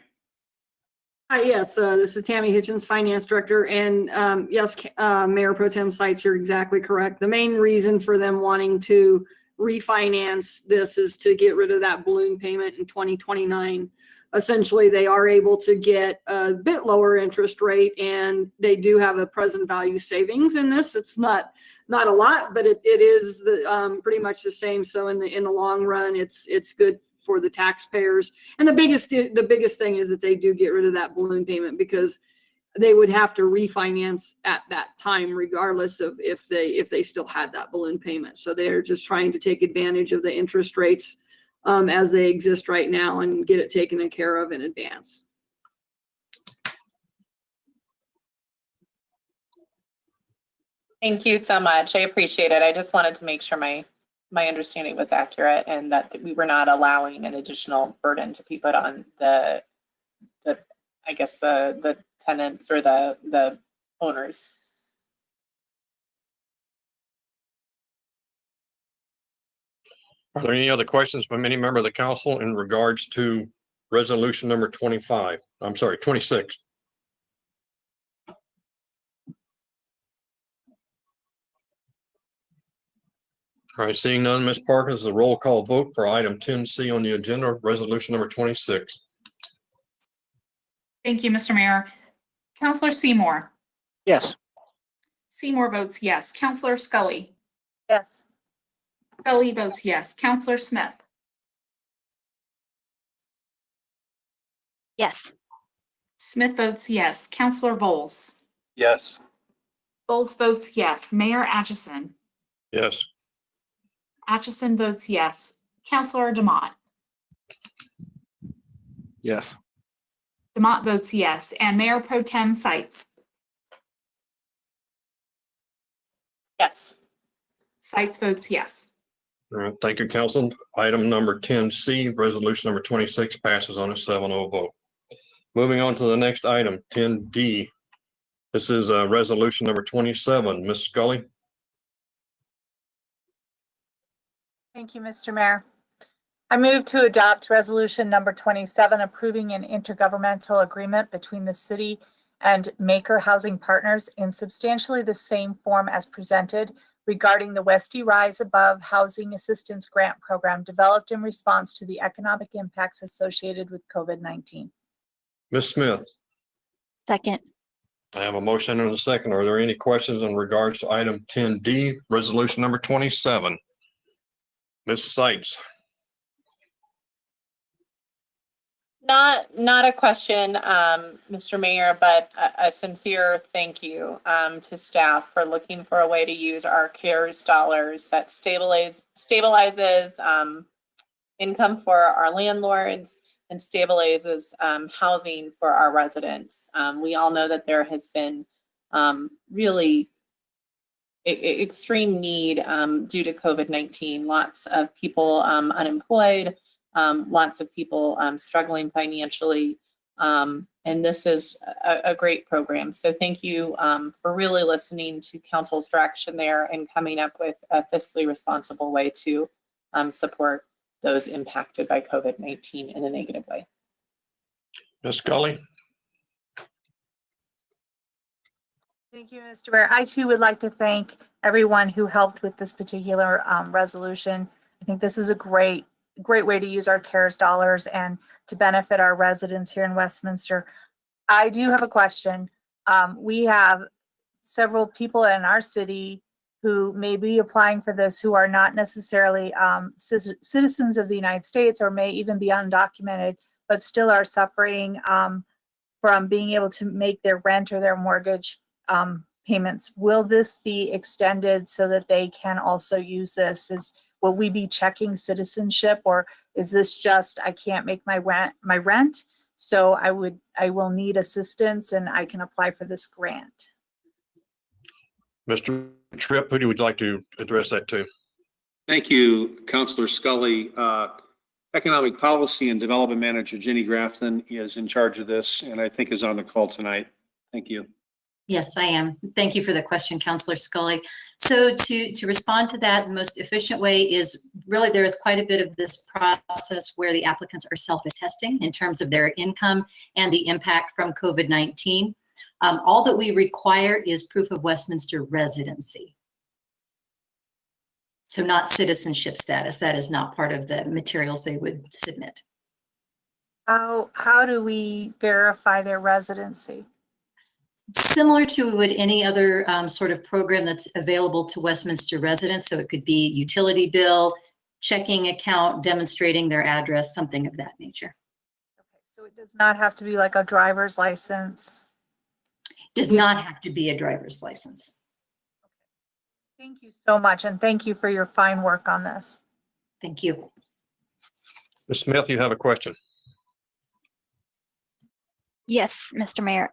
Hi, yes, this is Tammy Hitchens, Finance Director, and yes, Mayor Pro Tem Sites, you're exactly correct. The main reason for them wanting to refinance this is to get rid of that balloon payment in 2029. Essentially, they are able to get a bit lower interest rate, and they do have a present value savings in this. It's not a lot, but it is pretty much the same. So in the long run, it's good for the taxpayers. And the biggest thing is that they do get rid of that balloon payment, because they would have to refinance at that time regardless of if they still had that balloon payment. So they're just trying to take advantage of the interest rates as they exist right now and get it taken care of in advance. Thank you so much. I appreciate it. I just wanted to make sure my understanding was accurate and that we were not allowing an additional burden to be put on the I guess the tenants or the owners. Are there any other questions from any member of the council in regards to resolution number 26? All right, seeing none, Ms. Parker, this is a roll call vote for item 10C on the agenda, resolution number 26. Thank you, Mr. Mayor. Counselor Seymour. Yes. Seymour votes yes. Counselor Scully. Yes. Scully votes yes. Counselor Smith. Yes. Smith votes yes. Counselor Bowles. Yes. Bowles votes yes. Mayor Atchison. Yes. Atchison votes yes. Counselor DeMott. Yes. DeMott votes yes. And Mayor Pro Tem Sites. Yes. Sites votes yes. All right, thank you, council. Item number 10C, resolution number 26 passes on a 7-0 vote. Moving on to the next item, 10D. This is resolution number 27. Ms. Scully? Thank you, Mr. Mayor. I move to adopt resolution number 27, approving an intergovernmental agreement between the city and Maker Housing Partners in substantially the same form as presented regarding the Westy Rise Above Housing Assistance Grant Program developed in response to the economic impacts associated with COVID-19. Ms. Smith? Second. I have a motion and a second. Are there any questions in regards to item 10D, resolution number 27? Ms. Sites? Not a question, Mr. Mayor, but a sincere thank you to staff for looking for a way to use our CARES dollars that stabilizes income for our landlords and stabilizes housing for our residents. We all know that there has been really extreme need due to COVID-19. Lots of people unemployed, lots of people struggling financially, and this is a great program. So thank you for really listening to council's direction there and coming up with a fiscally responsible way to support those impacted by COVID-19 in a negative way. Ms. Scully? Thank you, Mr. Mayor. I too would like to thank everyone who helped with this particular resolution. I think this is a great way to use our CARES dollars and to benefit our residents here in Westminster. I do have a question. We have several people in our city who may be applying for this who are not necessarily citizens of the United States or may even be undocumented, but still are suffering from being able to make their rent or their mortgage payments. Will this be extended so that they can also use this? will we be checking citizenship, or is this just, I can't make my rent, so I will need assistance and I can apply for this grant? Mr. Tripp, who would you like to address that to? Thank you, Councilor Scully. Economic Policy and Development Manager Jenny Grafton is in charge of this and I think is on the call tonight. Thank you. Yes, I am. Thank you for the question, Councilor Scully. So to respond to that, the most efficient way is really there is quite a bit of this process where the applicants are self-attesting in terms of their income and the impact from COVID-19. All that we require is proof of Westminster residency. So not citizenship status. That is not part of the materials they would submit. How do we verify their residency? Similar to would any other sort of program that's available to Westminster residents. So it could be utility bill, checking account, demonstrating their address, something of that nature. Okay, so it does not have to be like a driver's license? Does not have to be a driver's license. Thank you so much, and thank you for your fine work on this. Thank you. Ms. Smith, you have a question. Yes, Mr. Mayor.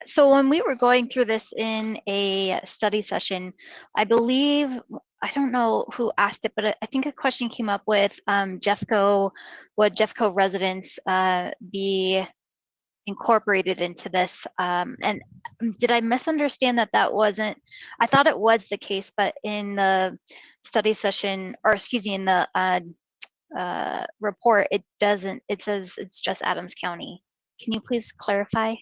So when we were going through this in a study session, I believe, I don't know who asked it, but I think a question came up with Jeffco, would Jeffco residents be incorporated into this? And did I misunderstand that wasn't, I thought it was the case, but in the study session, or excuse me, in the report, it doesn't, it says it's just Adams County. Can you please clarify?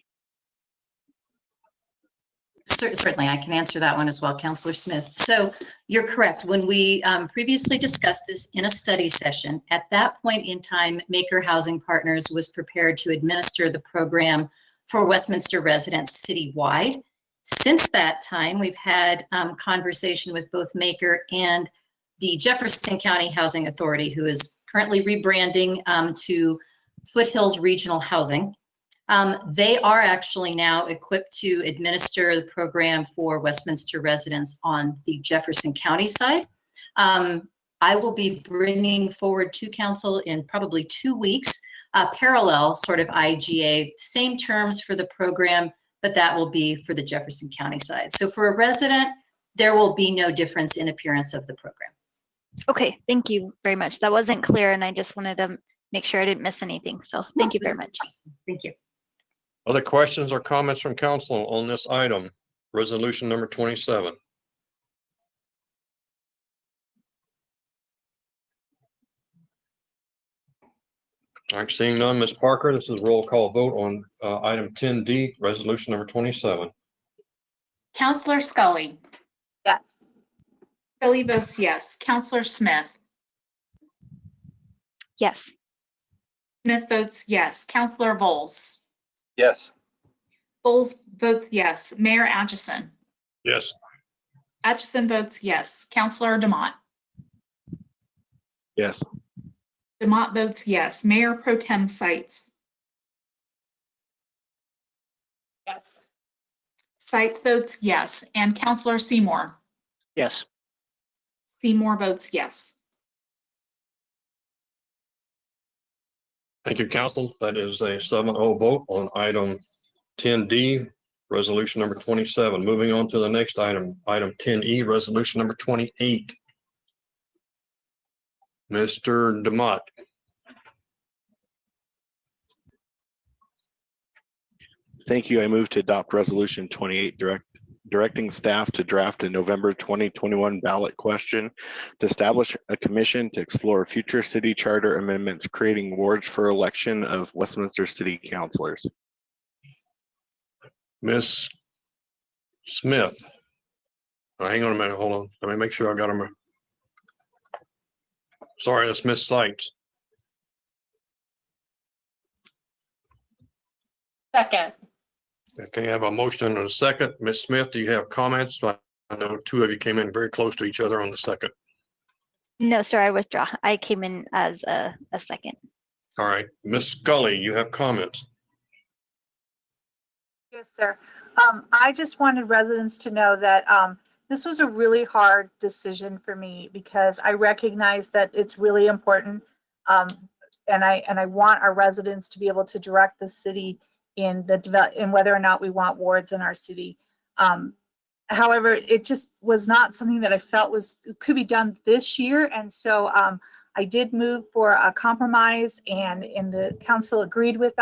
Certainly, I can answer that one as well, Councilor Smith. So you're correct. When we previously discussed this in a study session, at that point in time, Maker Housing Partners was prepared to administer the program for Westminster residents citywide. Since that time, we've had conversation with both Maker and the Jefferson County Housing Authority, who is currently rebranding to Foothills Regional Housing. They are actually now equipped to administer the program for Westminster residents on the Jefferson County side. I will be bringing forward to council in probably 2 weeks, parallel sort of IGA, same terms for the program, but that will be for the Jefferson County side. So for a resident, there will be no difference in appearance of the program. Okay, thank you very much. That wasn't clear, and I just wanted to make sure I didn't miss anything. So thank you very much. Thank you. Other questions or comments from council on this item, resolution number 27? I'm seeing none. Ms. Parker, this is a roll call vote on item 10D, resolution number 27. Councilor Scully. Yes. Scully votes yes. Councilor Smith. Yes. Smith votes yes. Councilor Bowles. Yes. Bowles votes yes. Mayor Atchison. Yes. Atchison votes yes. Councilor DeMott. Yes. DeMott votes yes. Mayor Pro Tem Sites. Yes. Sites votes yes. And Councilor Seymour. Yes. Seymour votes yes. Thank you, council. That is a 7-0 vote on item 10D, resolution number 27. Moving on to the next item, item 10E, resolution number 28. Mr. DeMott. Thank you. I move to adopt resolution 28, directing staff to draft a November 2021 ballot question to establish a commission to explore future city charter amendments, creating wards for election of Westminster city councilors. Ms. Smith. Hang on a minute. Hold on. Let me make sure I got them. Sorry, that's Ms. Sites. Second. Okay, I have a motion and a second. Ms. Smith, do you have comments? I know two of you came in very close to each other on the second. No, sir, I withdraw. I came in as a second. All right, Ms. Scully, you have comments. Yes, sir. I just wanted residents to know that this was a really hard decision for me because I recognize that it's really important. And I want our residents to be able to direct the city in whether or not we want wards in our city. However, it just was not something that I felt could be done this year. And so I did move for a compromise, and the council agreed with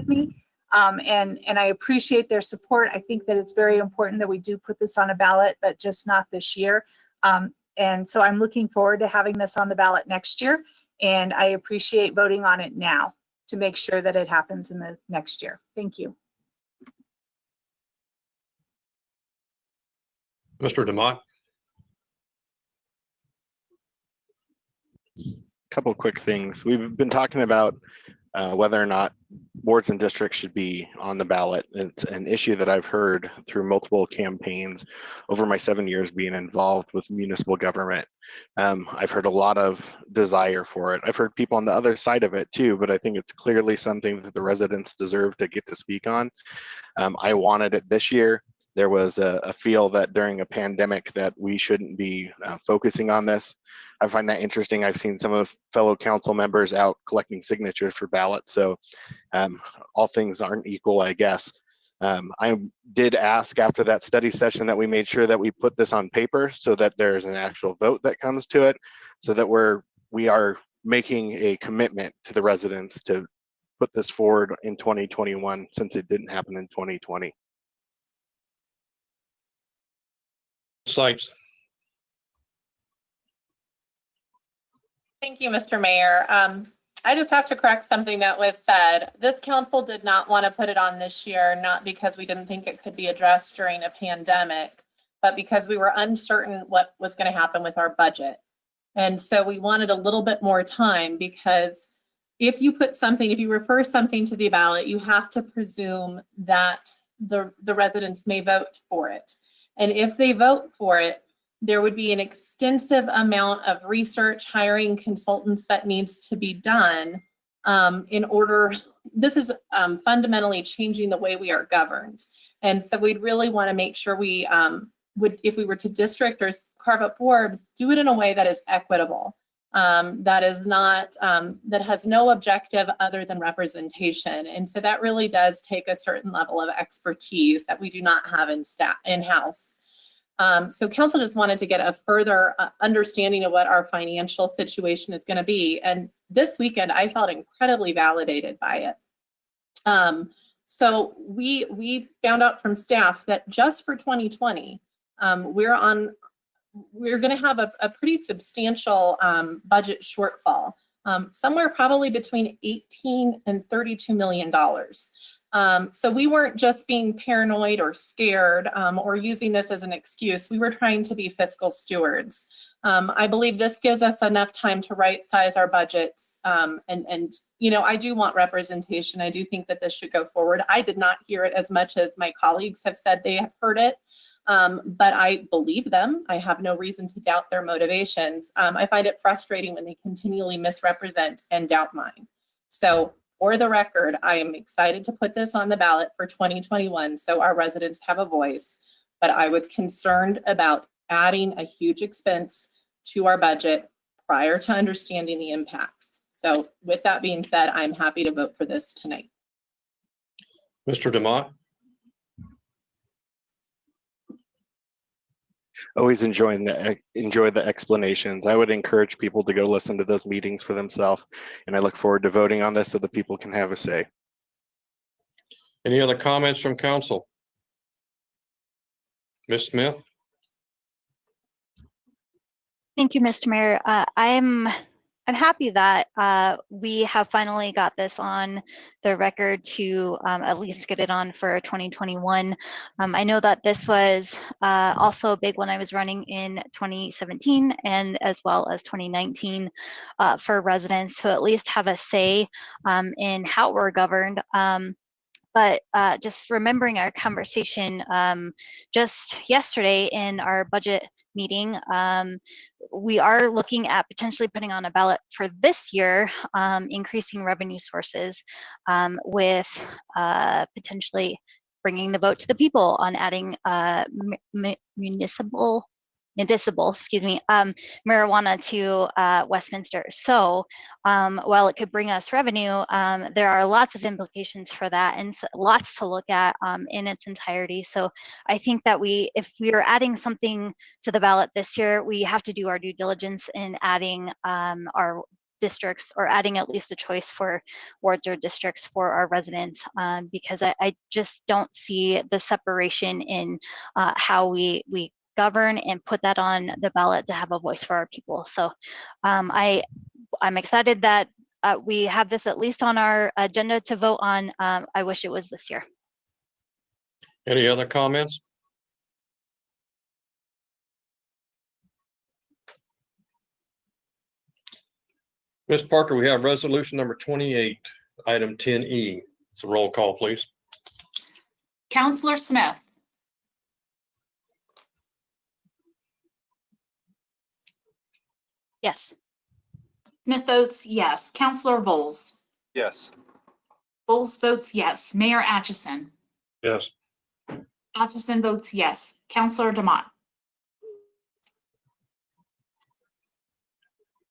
me. And I appreciate their support. I think that it's very important that we do put this on a ballot, but just not this year. And so I'm looking forward to having this on the ballot next year. And I appreciate voting on it now to make sure that it happens in the next year. Thank you. Mr. Demott. Couple quick things. We've been talking about whether or not wards and districts should be on the ballot. It's an issue that I've heard through multiple campaigns over my 7 years being involved with municipal government. I've heard a lot of desire for it. I've heard people on the other side of it too, but I think it's clearly something that the residents deserve to get to speak on. I wanted it this year. There was a feel that during a pandemic that we shouldn't be focusing on this. I find that interesting. I've seen some of fellow council members out collecting signatures for ballots. So all things aren't equal, I guess. I did ask after that study session that we made sure that we put this on paper so that there's an actual vote that comes to it, so that we are making a commitment to the residents to put this forward in 2021 since it didn't happen in 2020. Sipes. Thank you, Mr. Mayor. I just have to correct something that was said. This council did not want to put it on this year, not because we didn't think it could be addressed during a pandemic, but because we were uncertain what was going to happen with our budget. And so we wanted a little bit more time, because if you refer something to the ballot, you have to presume that the residents may vote for it. And if they vote for it, there would be an extensive amount of research, hiring consultants that needs to be done this is fundamentally changing the way we are governed. And so we'd really want to make sure we if we were to district or carve up wards, do it in a way that is equitable, that is not, that has no objective other than representation. And so that really does take a certain level of expertise that we do not have in-house. So council just wanted to get a further understanding of what our financial situation is going to be. And this weekend, I felt incredibly validated by it. So we found out from staff that just for 2020, we're going to have a pretty substantial budget shortfall, somewhere probably between $18 and $32 million. So we weren't just being paranoid or scared or using this as an excuse. We were trying to be fiscal stewards. I believe this gives us enough time to right size our budgets. And you know, I do want representation. I do think that this should go forward. I did not hear it as much as my colleagues have said they have heard it. But I believe them. I have no reason to doubt their motivations. I find it frustrating when they continually misrepresent and doubt mine. So for the record, I am excited to put this on the ballot for 2021 so our residents have a voice, but I was concerned about adding a huge expense to our budget prior to understanding the impacts. So with that being said, I'm happy to vote for this tonight. Mr. Demott. Always enjoy the explanations. I would encourage people to go listen to those meetings for themselves, and I look forward to voting on this so the people can have a say. Any other comments from council? Ms. Smith? Thank you, Mr. Mayor. I'm happy that we have finally got this on the record to at least get it on for 2021. I know that this was also a big one I was running in 2017 and as well as 2019 for residents to at least have a say in how we're governed. But just remembering our conversation just yesterday in our budget meeting, we are looking at potentially putting on a ballot for this year, increasing revenue sources with potentially bringing the vote to the people on adding medicinal, marijuana to Westminster. So while it could bring us revenue, there are lots of implications for that and lots to look at in its entirety. So I think that if we are adding something to the ballot this year, we have to do our due diligence in adding our districts or adding at least a choice for wards or districts for our residents, because I just don't see the separation in how we govern and put that on the ballot to have a voice for our people. So I'm excited that we have this at least on our agenda to vote on. I wish it was this year. Any other comments? Ms. Parker, we have resolution number 28, item 10E. It's a roll call, please. Counselor Smith, yes. Smith votes yes. Counselor Bowles, Yes. Bowles votes yes. Mayor Atchison, Yes. Atchison votes yes. Counselor DeMott,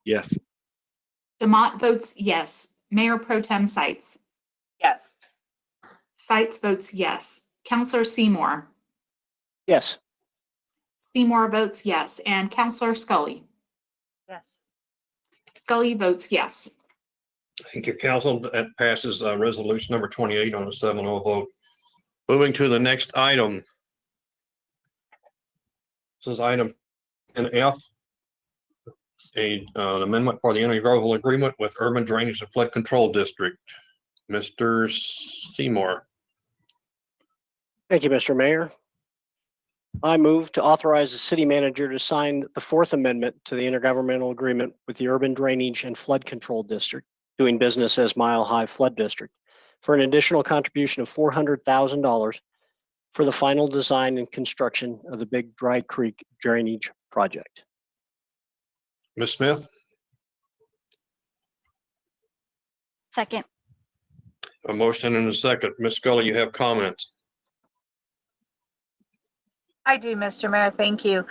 Yes. DeMott votes yes. Mayor Pro Tem Sights, Yes. Sights votes yes. Counselor Seymour, Yes. Seymour votes yes. And Counselor Scully, Yes. Scully votes yes. Thank you, council. That passes resolution number 28 on a 7-0 vote. Moving to the next item. This is item NF, an amendment for the intergovernmental agreement with Urban Drainage and Flood Control District. Mr. Seymour. Thank you, Mr. Mayor. I move to authorize the city manager to sign the Fourth Amendment to the intergovernmental agreement with the Urban Drainage and Flood Control District, doing business as Mile High Flood District, for an additional contribution of $400,000 for the final design and construction of the Big Dry Creek Drainage Project. Ms. Smith. Second. A motion and a second. Ms. Scully, you have comments. I do, Mr. Mayor. Thank you.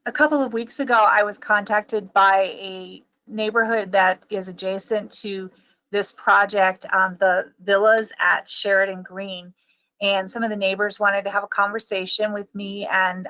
A couple of weeks ago, I was contacted by a neighborhood that is adjacent to this project, the villas at Sheridan Green. And some of the neighbors wanted to have a conversation with me and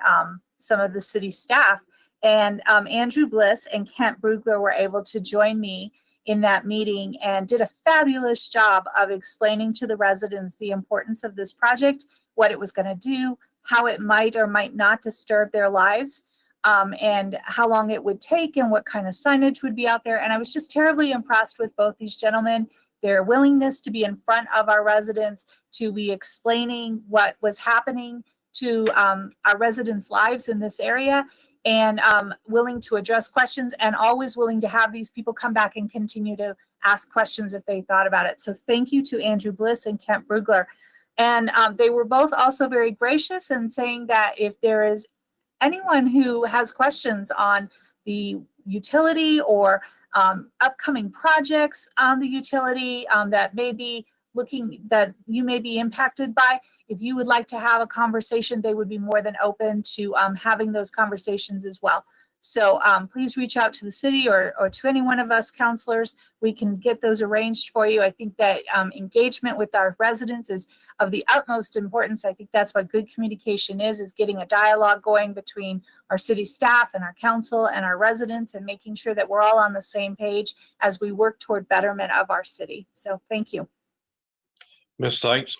some of the city staff. And Andrew Bliss and Kent Brugler were able to join me in that meeting and did a fabulous job of explaining to the residents the importance of this project, what it was going to do, how it might or might not disturb their lives, and how long it would take and what kind of signage would be out there. And I was just terribly impressed with both these gentlemen, their willingness to be in front of our residents, to be explaining what was happening to our residents' lives in this area, and willing to address questions, and always willing to have these people come back and continue to ask questions if they thought about it. So thank you to Andrew Bliss and Kent Brugler. And they were both also very gracious in saying that if there is anyone who has questions on the utility or upcoming projects on the utility that you may be impacted by, if you would like to have a conversation, they would be more than open to having those conversations as well. So please reach out to the city or to any one of us counselors. We can get those arranged for you. I think that engagement with our residents is of the utmost importance. I think that's what good communication is getting a dialogue going between our city staff and our council and our residents, and making sure that we're all on the same page as we work toward betterment of our city. So thank you. Ms. Sights.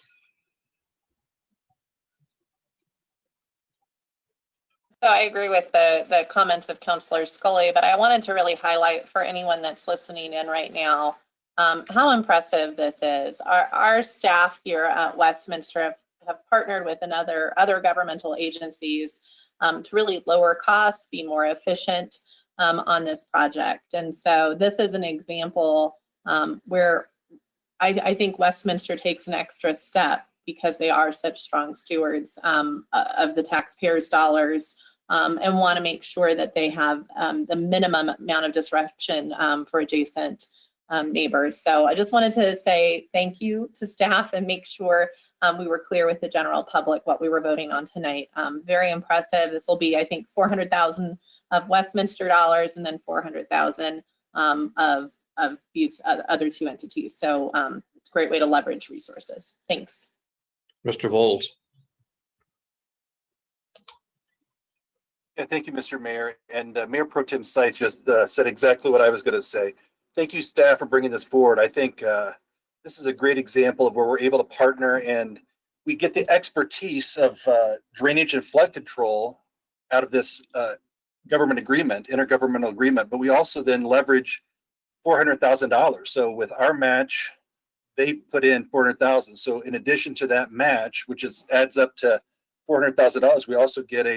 So I agree with the comments of Councilor Scully, but I wanted to really highlight for anyone that's listening in right now how impressive this is. Our staff here at Westminster have partnered with other governmental agencies to really lower costs, be more efficient on this project. And so this is an example where I think Westminster takes an extra step because they are such strong stewards of the taxpayers' dollars. And want to make sure that they have the minimum amount of disruption for adjacent neighbors. So I just wanted to say thank you to staff and make sure we were clear with the general public what we were voting on tonight. Very impressive. This will be, I think, 400,000 of Westminster dollars and then 400,000 of these other two entities. So it's a great way to leverage resources. Thanks. Mr. Vols. Yeah, thank you, Mr. Mayor. And Mayor Pro Tem Sites just said exactly what I was going to say. Thank you, staff, for bringing this forward. I think this is a great example of where we're able to partner and we get the expertise of drainage and flood control out of this government agreement, intergovernmental agreement, but we also then leverage $400,000. So with our match, they put in 400,000. So in addition to that match, which adds up to $400,000, we also get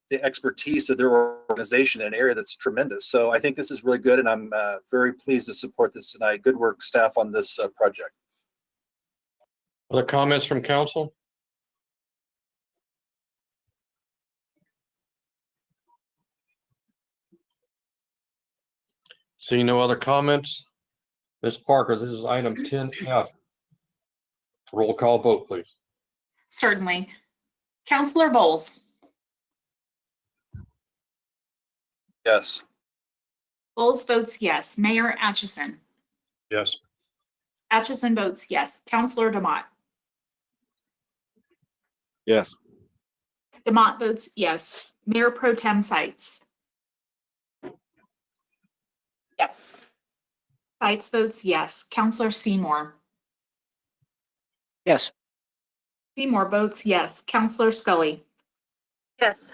the expertise of their organization in an area that's tremendous. So I think this is really good, and I'm very pleased to support this tonight. Good work, staff, on this project. Other comments from council? Seeing no other comments, Ms. Parker, this is item 10F. Roll call vote, please. Certainly. Counselor Bowles, Yes. Bowles votes yes. Mayor Atchison, Yes. Atchison votes yes. Counselor Demott, Yes. Demott votes yes. Mayor Pro Tem Sites, Yes. Sites votes yes. Counselor Seymour, Yes. Seymour votes yes. Counselor Scully, Yes.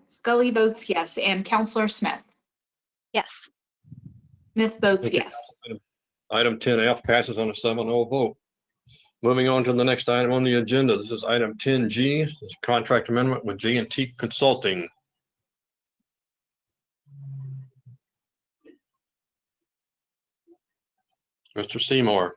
Scully votes yes. And Counselor Smith, Yes. Smith votes Thank you. yes. Item 10F passes on a 7-0 vote. Moving on to the next item on the agenda. This is item 10G, this is contract amendment with J&T Consulting. Mr. Seymour.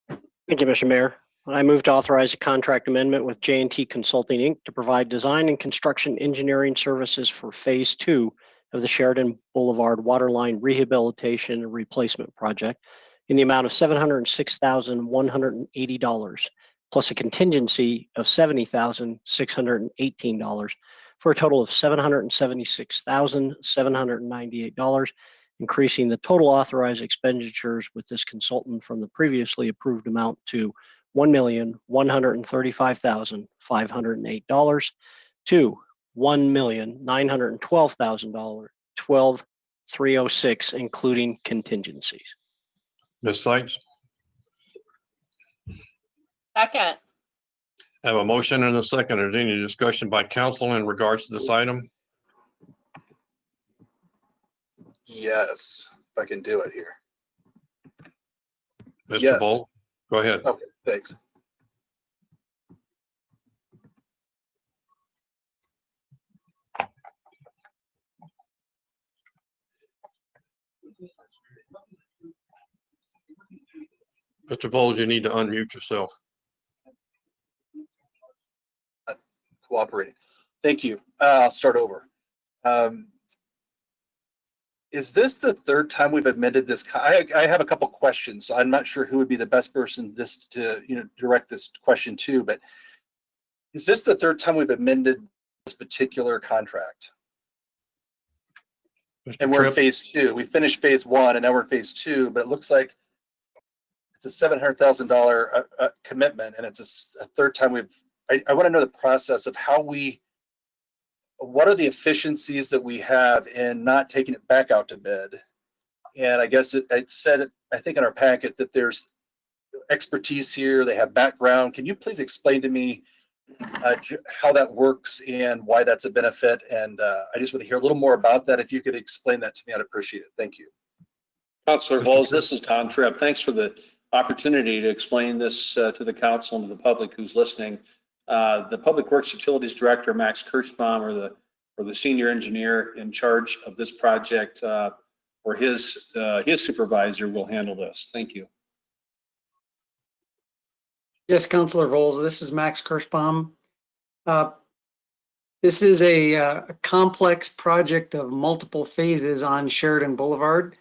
Thank you, Mr. Mayor. I move to authorize a contract amendment with J&T Consulting, Inc. to provide design and construction engineering services for Phase 2 of the Sheridan Boulevard Waterline Rehabilitation and Replacement Project in the amount of $706,180, plus a contingency of $70,618 for a total of $776,798, increasing the total authorized expenditures with this consultant from the previously approved amount to $1,135,508 to $1,912,306, including contingencies. Ms. Sykes, Second. I have a motion and a second. Is there any discussion by council in regards to this item? Yes, if I can do it here. Mr. Yes. Bolt, go ahead. Okay, thanks. Mr. Vols, you need to unmute yourself. Cooperating. Thank you. I'll start over. Is this the third time we've amended this? I have a couple questions, so I'm not sure who would be the best person to direct this question to, but is this the third time we've amended this particular contract? Mr. And we're in Tripp? phase 2. We finished phase 1 and now we're in phase 2, but it looks like it's a $700,000 commitment, and it's a third time I want to know the process of what are the efficiencies that we have in not taking it back out to bid? And I guess it said, I think in our packet, that there's expertise here, they have background. Can you please explain to me how that works and why that's a benefit? And I just want to hear a little more about that. If you could explain that to me, I'd appreciate it. Thank you. Councilor Vols, this is Tom Tripp. Thanks for the opportunity to explain this to the council and to the public who's listening. The Public Works Utilities Director, Max Kirschbaum, or the senior engineer in charge of this project, or his supervisor will handle this. Thank you. Yes, Councilor Vols, this is Max Kirschbaum. This is a complex project of multiple phases on Sheridan Boulevard.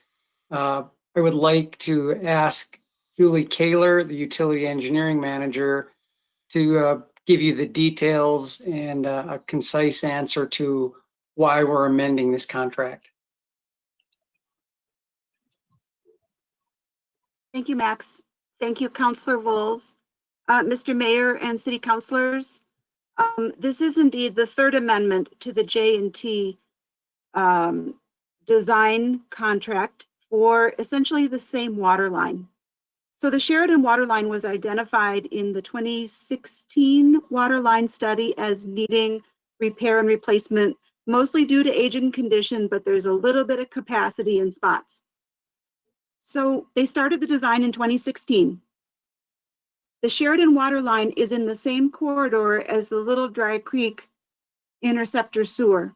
I would like to ask Julie Kaler, the Utility Engineering Manager, to give you the details and a concise answer to why we're amending this contract. Thank you, Max. Thank you, Councilor Vols. Mr. Mayor and City Councilors, this is indeed the third amendment to the J&T design contract for essentially the same water line. So the Sheridan water line was identified in the 2016 water line study as needing repair and replacement, mostly due to age and condition, but there's a little bit of capacity in spots. So they started the design in 2016. The Sheridan water line is in the same corridor as the Little Dry Creek interceptor sewer.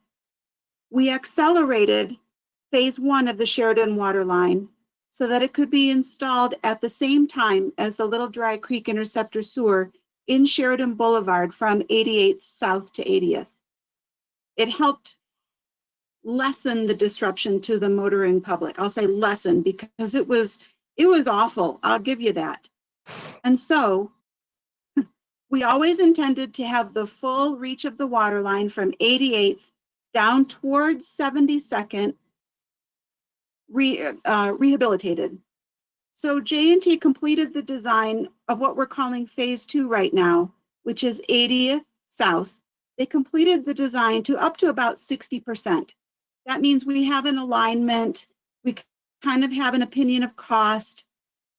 We accelerated phase 1 of the Sheridan water line so that it could be installed at the same time as the Little Dry Creek interceptor sewer in Sheridan Boulevard from 88th South to 80th. It helped lessen the disruption to the motoring public. I'll say lessen because it was awful. I'll give you that. And so we always intended to have the full reach of the water line from 88th down towards 72nd rehabilitated. So J&T completed the design of what we're calling phase 2 right now, which is 80th South. They completed the design to up to about 60%. That means we have an alignment, we kind of have an opinion of cost,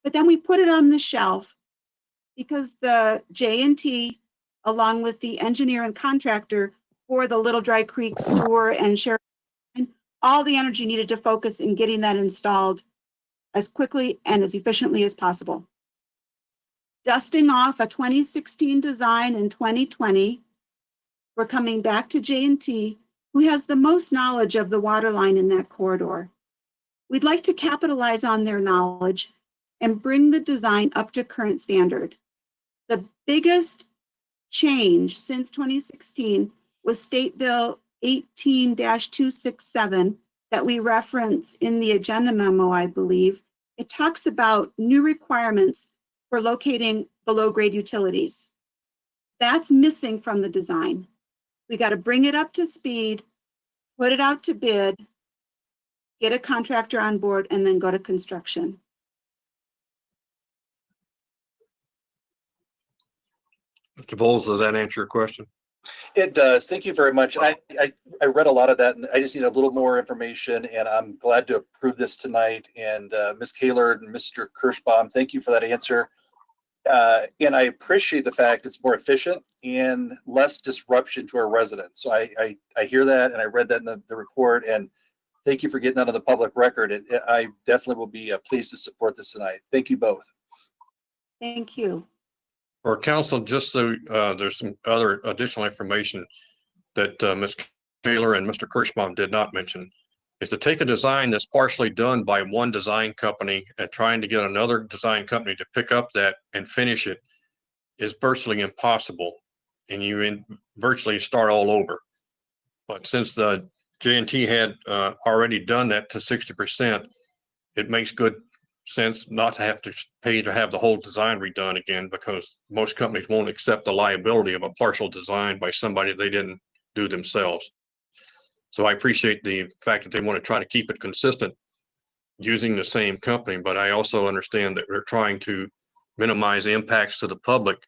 but then we put it on the shelf because the J&T, along with the engineer and contractor for the Little Dry Creek sewer and Sheridan, all the energy needed to focus in getting that installed as quickly and as efficiently as possible. Dusting off a 2016 design in 2020, we're coming back to J&T, who has the most knowledge of the water line in that corridor. We'd like to capitalize on their knowledge and bring the design up to current standard. The biggest change since 2016 was State Bill 18-267 that we reference in the agenda memo, I believe. It talks about new requirements for locating below-grade utilities. That's missing from the design. We got to bring it up to speed, put it out to bid, get a contractor on board, and then go to construction. Mr. Bowles, does that answer your question? It does. Thank you very much. I read a lot of that, and I just need a little more information, and I'm glad to approve this tonight. And Ms. Kaler and Mr. Kirschbaum, thank you for that answer. And I appreciate the fact it's more efficient and less disruption to our residents. So I hear that, and I read that in the report, and thank you for getting that on the public record. I definitely will be pleased to support this tonight. Thank you both. Thank you. For council, just so there's some other additional information that Ms. Taylor and Mr. Kirschbaum did not mention, is to take a design that's partially done by one design company and trying to get another design company to pick up that and finish it is virtually impossible. And you virtually start all over. But since the J&T had already done that to 60%, it makes good sense not to have to pay to have the whole design redone again, because most companies won't accept the liability of a partial design by somebody they didn't do themselves. So I appreciate the fact that they want to try to keep it consistent using the same company, but I also understand that we're trying to minimize impacts to the public.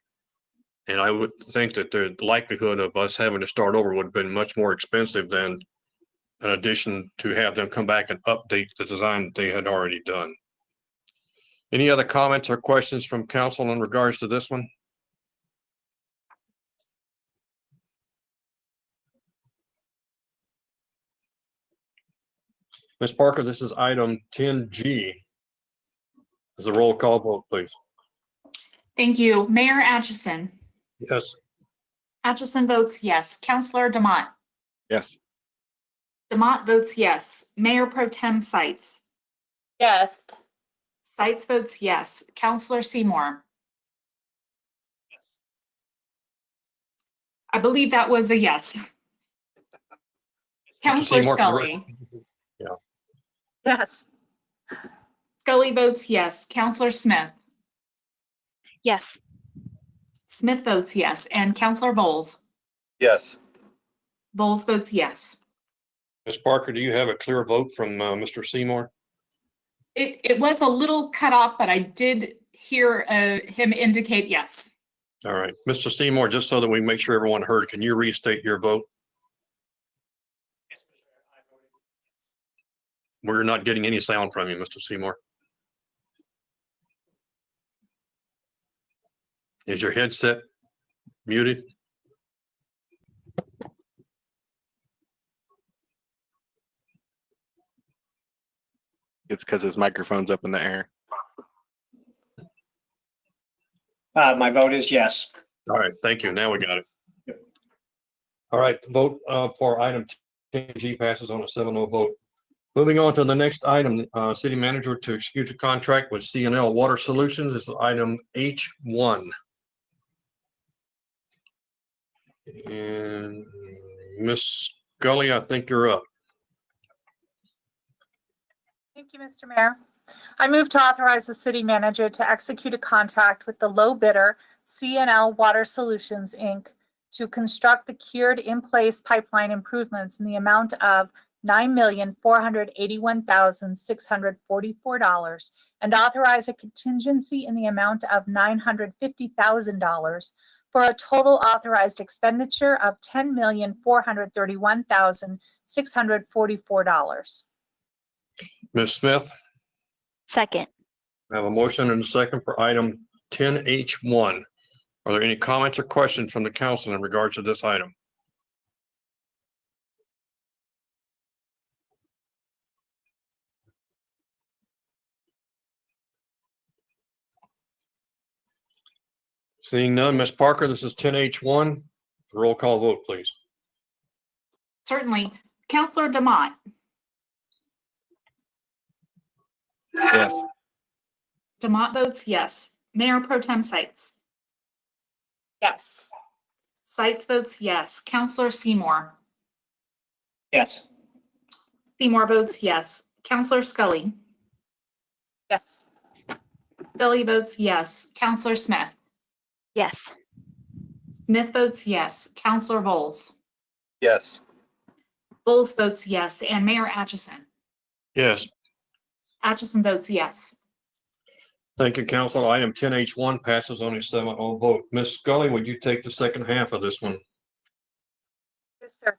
And I would think that the likelihood of us having to start over would have been much more expensive than an addition to have them come back and update the design that they had already done. Any other comments or questions from council in regards to this one? Ms. Parker, this is item 10G. Is a roll call vote, please? Thank you. Mayor Atchison. Yes. Atchison votes yes. Councilor Demott. Yes. Demott votes yes. Mayor Pro Tem Sites. Yes. Sites votes yes. Councilor Seymour. Yes. I believe that was a yes. Councilor Seymour, Scully. Yeah. Yes. Scully votes yes. Councilor Smith. Yes. Smith votes yes, and Counselor Bowles. Yes. Bowles votes yes. Ms. Parker, do you have a clear vote from Mr. Seymour? It was a little cut off, but I did hear him indicate yes. All right, Mr. Seymour, just so that we make sure everyone heard, can you restate your vote? We're not getting any sound from you, Mr. Seymour. Is your headset muted? It's because his microphone's up in the air. My vote is yes. All right, thank you. Now we got it. All right, vote for item 10G passes on a 7-0 vote. Moving on to the next item, city manager to execute a contract with C&L Water Solutions. This is item H1. And Ms. Scully, I think you're up. Thank you, Mr. Mayor. I move to authorize the city manager to execute a contract with the low bidder, C&L Water Solutions, Inc., to construct the cured in-place pipeline improvements in the amount of $9,481,644 and authorize a contingency in the amount of $950,000 for a total authorized expenditure of $10,431,644. Ms. Smith, Second. I have a motion and a second for item 10H1. Are there any comments or questions from the council in regards to this item? Seeing none, Ms. Parker, this is 10H1. Roll call vote, please. Certainly. Counselor DeMott. Yes. DeMott votes yes. Mayor Pro Tem Sites. Yes. Sites votes yes. Counselor Seymour. Yes. Seymour votes yes. Counselor Scully. Yes. Scully votes yes. Counselor Smith. Yes. Smith votes yes. Counselor Bowles. Yes. Bowles votes yes. And Mayor Atchison. Yes. Atchison votes yes. Thank you, council. Item 10H1 passes on a 7-0 vote. Ms. Scully, would you take the second half of this one? Yes, sir.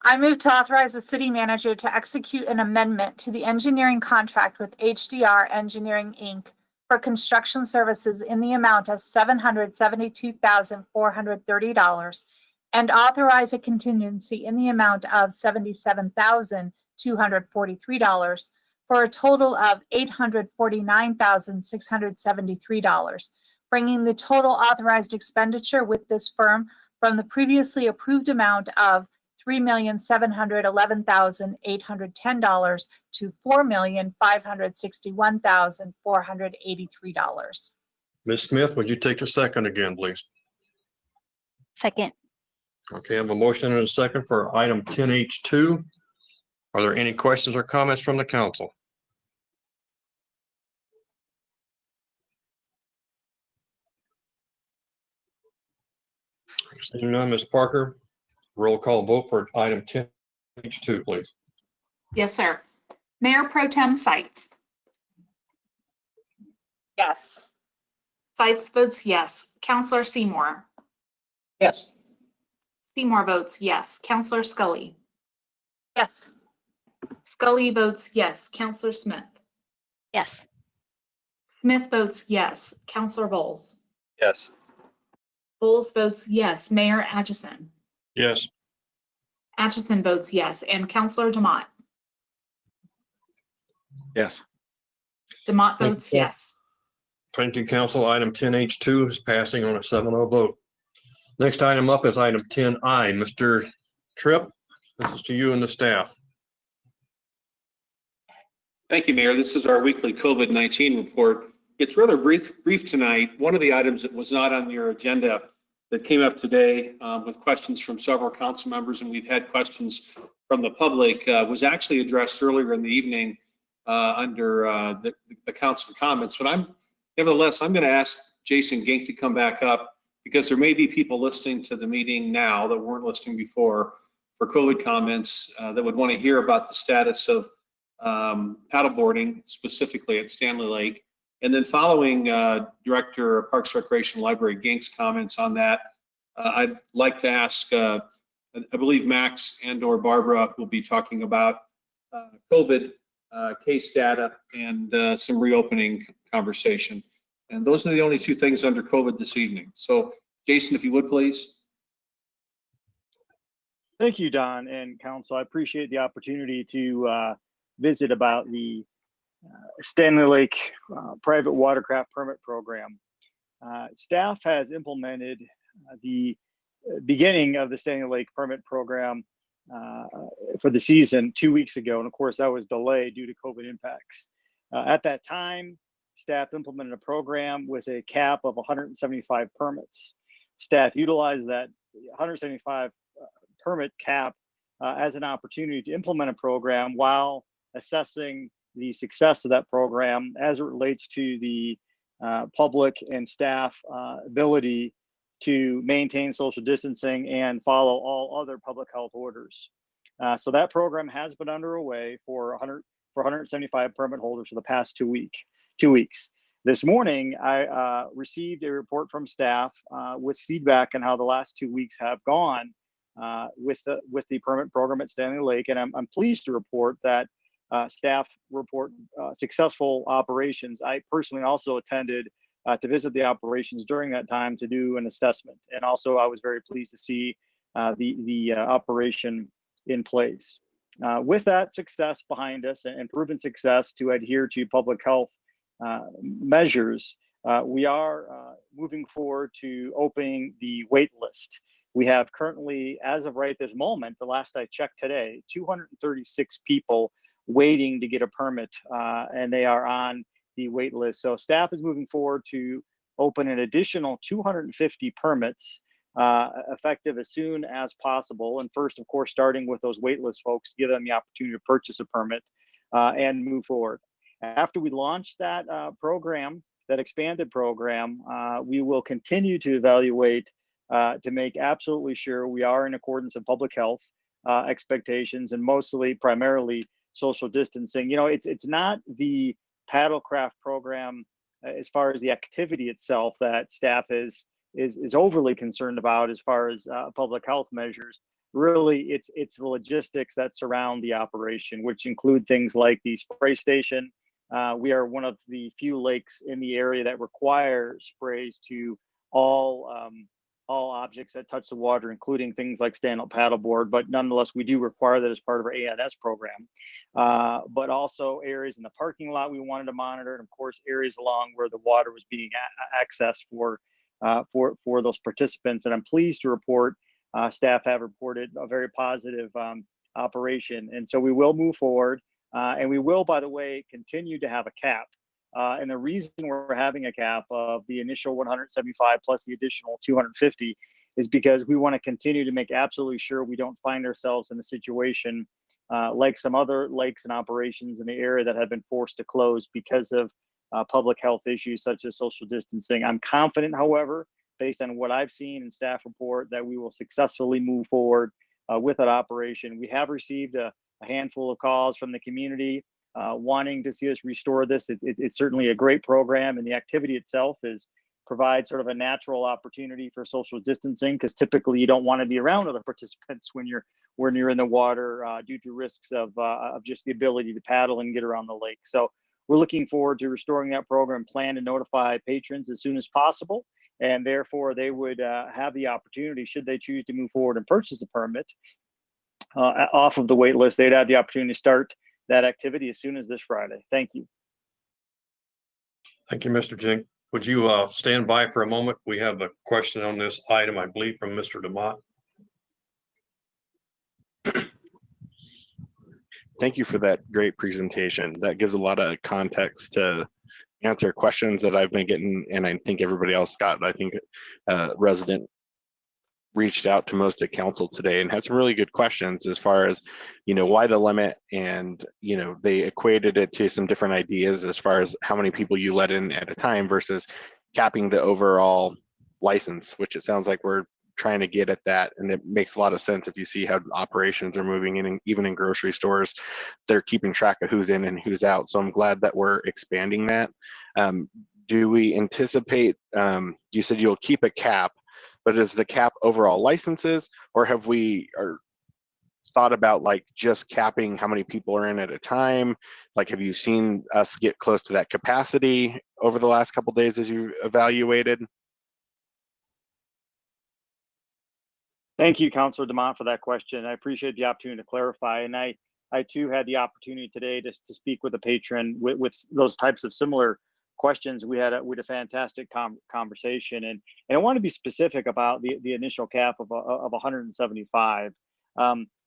I move to authorize the city manager to execute an amendment to the engineering contract with HDR Engineering, Inc. for construction services in the amount of $772,430 and authorize a contingency in the amount of $77,243 for a total of $849,673, bringing the total authorized expenditure with this firm from the previously approved amount of $3,711,810 to $4,561,483. Ms. Smith, would you take the second again, please? Second. Okay, I have a motion and a second for item 10H2. Are there any questions or comments from the council? Seeing none, Ms. Parker, roll call vote for item 10H2, please. Yes, sir. Mayor Pro Tem Sites. Yes. Sites votes yes. Counselor Seymour. Yes. Seymour votes yes. Counselor Scully. Yes. Scully votes yes. Counselor Smith. Yes. Smith votes yes. Counselor Bowles. Yes. Bowles votes yes. Mayor Atchison. Yes. Atchison votes yes. And Counselor DeMott. Yes. DeMott votes yes. Thank you, council. Item 10H2 is passing on a 7-0 vote. Next item up is item 10I. Mr. Tripp, this is to you and the staff. Thank you, Mayor. This is our weekly COVID-19 report. It's rather brief tonight. One of the items that was not on your agenda that came up today with questions from several council members, and we've had questions from the public, was actually addressed earlier in the evening under the council comments. But I'm Nevertheless, I'm going to ask Jason Gink to come back up because there may be people listening to the meeting now that weren't listening before for COVID comments that would want to hear about the status of paddleboarding, specifically at Stanley Lake. And then following Director of Parks Recreation Library Gink's comments on that, I'd like to ask, I believe Max and or Barbara will be talking about COVID case data and some reopening conversation. And those are the only two things under COVID this evening. So Jason, if you would, please. Thank you, Don and Council. I appreciate the opportunity to visit about the Stanley Lake Private Watercraft Permit Program. Staff has implemented the beginning of the Stanley Lake Permit Program for the season 2 weeks ago. And of course, that was delayed due to COVID impacts. At that time, staff implemented a program with a cap of 175 permits. Staff utilized that 175 permit cap as an opportunity to implement a program while assessing the success of that program as it relates to the public and staff ability to maintain social distancing and follow all other public health orders. So that program has been underway for 175 permit holders for the past 2 weeks. This morning, I received a report from staff with feedback on how the last 2 weeks have gone with the permit program at Stanley Lake, and I'm pleased to report that staff report successful operations. I personally also attended to visit the operations during that time to do an assessment, and also I was very pleased to see the operation in place. With that success behind us and proven success to adhere to public health measures, we are moving forward to opening the wait list. We have currently, as of right this moment, the last I checked today, 236 people waiting to get a permit, and they are on the wait list. So staff is moving forward to open an additional 250 permits effective as soon as possible. And first, of course, starting with those waitlist folks, give them the opportunity to purchase a permit and move forward. After we launch that program, that expanded program, we will continue to evaluate to make absolutely sure we are in accordance with public health expectations and primarily social distancing. You know, it's not the paddlecraft program as far as the activity itself that staff is overly concerned about as far as public health measures. Really, it's the logistics that surround the operation, which include things like the spray station. We are one of the few lakes in the area that require sprays to all objects that touch the water, including things like stand-up paddleboard. But nonetheless, we do require that as part of our ANS program. But also areas in the parking lot we wanted to monitor, and of course areas along where the water was being accessed for those participants. And I'm pleased to report staff have reported a very positive operation. And so we will move forward, and we will, by the way, continue to have a cap. And the reason we're having a cap of the initial 175 plus the additional 250 is because we want to continue to make absolutely sure we don't find ourselves in a situation like some other lakes and operations in the area that have been forced to close because of public health issues such as social distancing. I'm confident, however, based on what I've seen in staff report, that we will successfully move forward with that operation. We have received a handful of calls from the community wanting to see us restore this. It's certainly a great program, and the activity itself provides sort of a natural opportunity for social distancing, because typically you don't want to be around other participants when you're in the water due to risks of just the ability to paddle and get around the lake. So we're looking forward to restoring that program, plan to notify patrons as soon as possible, and therefore they would have the opportunity, should they choose to move forward and purchase a permit off of the wait list, they'd have the opportunity to start that activity as soon as this Friday. Thank you. Thank you, Mr. Jink. Would you stand by for a moment? We have a question on this item, I believe, from Mr. DeMott. Thank you for that great presentation. That gives a lot of context to answer questions that I've been getting, and I think everybody else got. I think resident reached out to most of council today and had some really good questions as far as, why the limit, and, they equated it to some different ideas as far as how many people you let in at a time versus capping the overall license, which it sounds like we're trying to get at that. And it makes a lot of sense if you see how operations are moving in, and even in grocery stores, they're keeping track of who's in and who's out. So I'm glad that we're expanding that. Do we anticipate, you said you'll keep a cap, but is the cap overall licenses, or have we thought about like just capping how many people are in at a time? Like, have you seen us get close to that capacity over the last couple of days as you evaluated? Thank you, Councilor Demont, for that question. I appreciate the opportunity to clarify. And I too had the opportunity today to speak with a patron with those types of similar questions. We had a fantastic conversation, and I want to be specific about the initial cap of 175.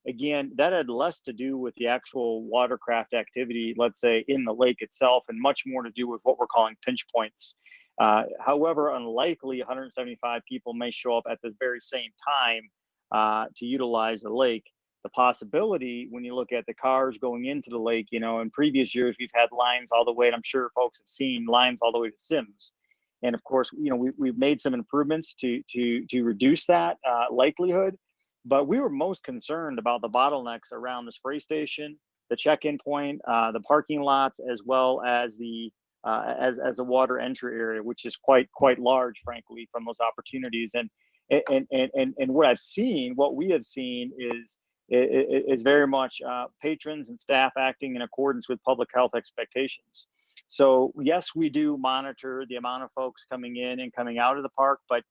Again, that had less to do with the actual watercraft activity, let's say in the lake itself, and much more to do with what we're calling pinch points. However, unlikely 175 people may show up at the very same time to utilize the lake. The possibility, when you look at the cars going into the lake, in previous years, we've had lines all the way, and I'm sure folks have seen lines all the way to Sims. And of course, we've made some improvements to reduce that likelihood. But we were most concerned about the bottlenecks around the spray station, the check-in point, the parking lots, as well as the as a water entry area, which is quite large, frankly, from those opportunities. And what we have seen is very much patrons and staff acting in accordance with public health expectations. So yes, we do monitor the amount of folks coming in and coming out of the park, but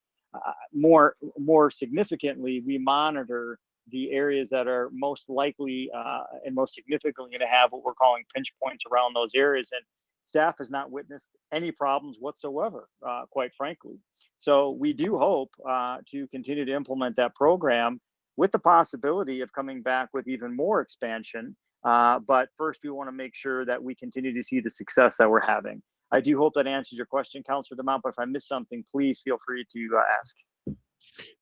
more significantly, we monitor the areas that are most likely and most significantly going to have what we're calling pinch points around those areas. And staff has not witnessed any problems whatsoever, quite frankly. So we do hope to continue to implement that program with the possibility of coming back with even more expansion. But first, we want to make sure that we continue to see the success that we're having. I do hope that answers your question, Councilor Demont, but if I missed something, please feel free to ask.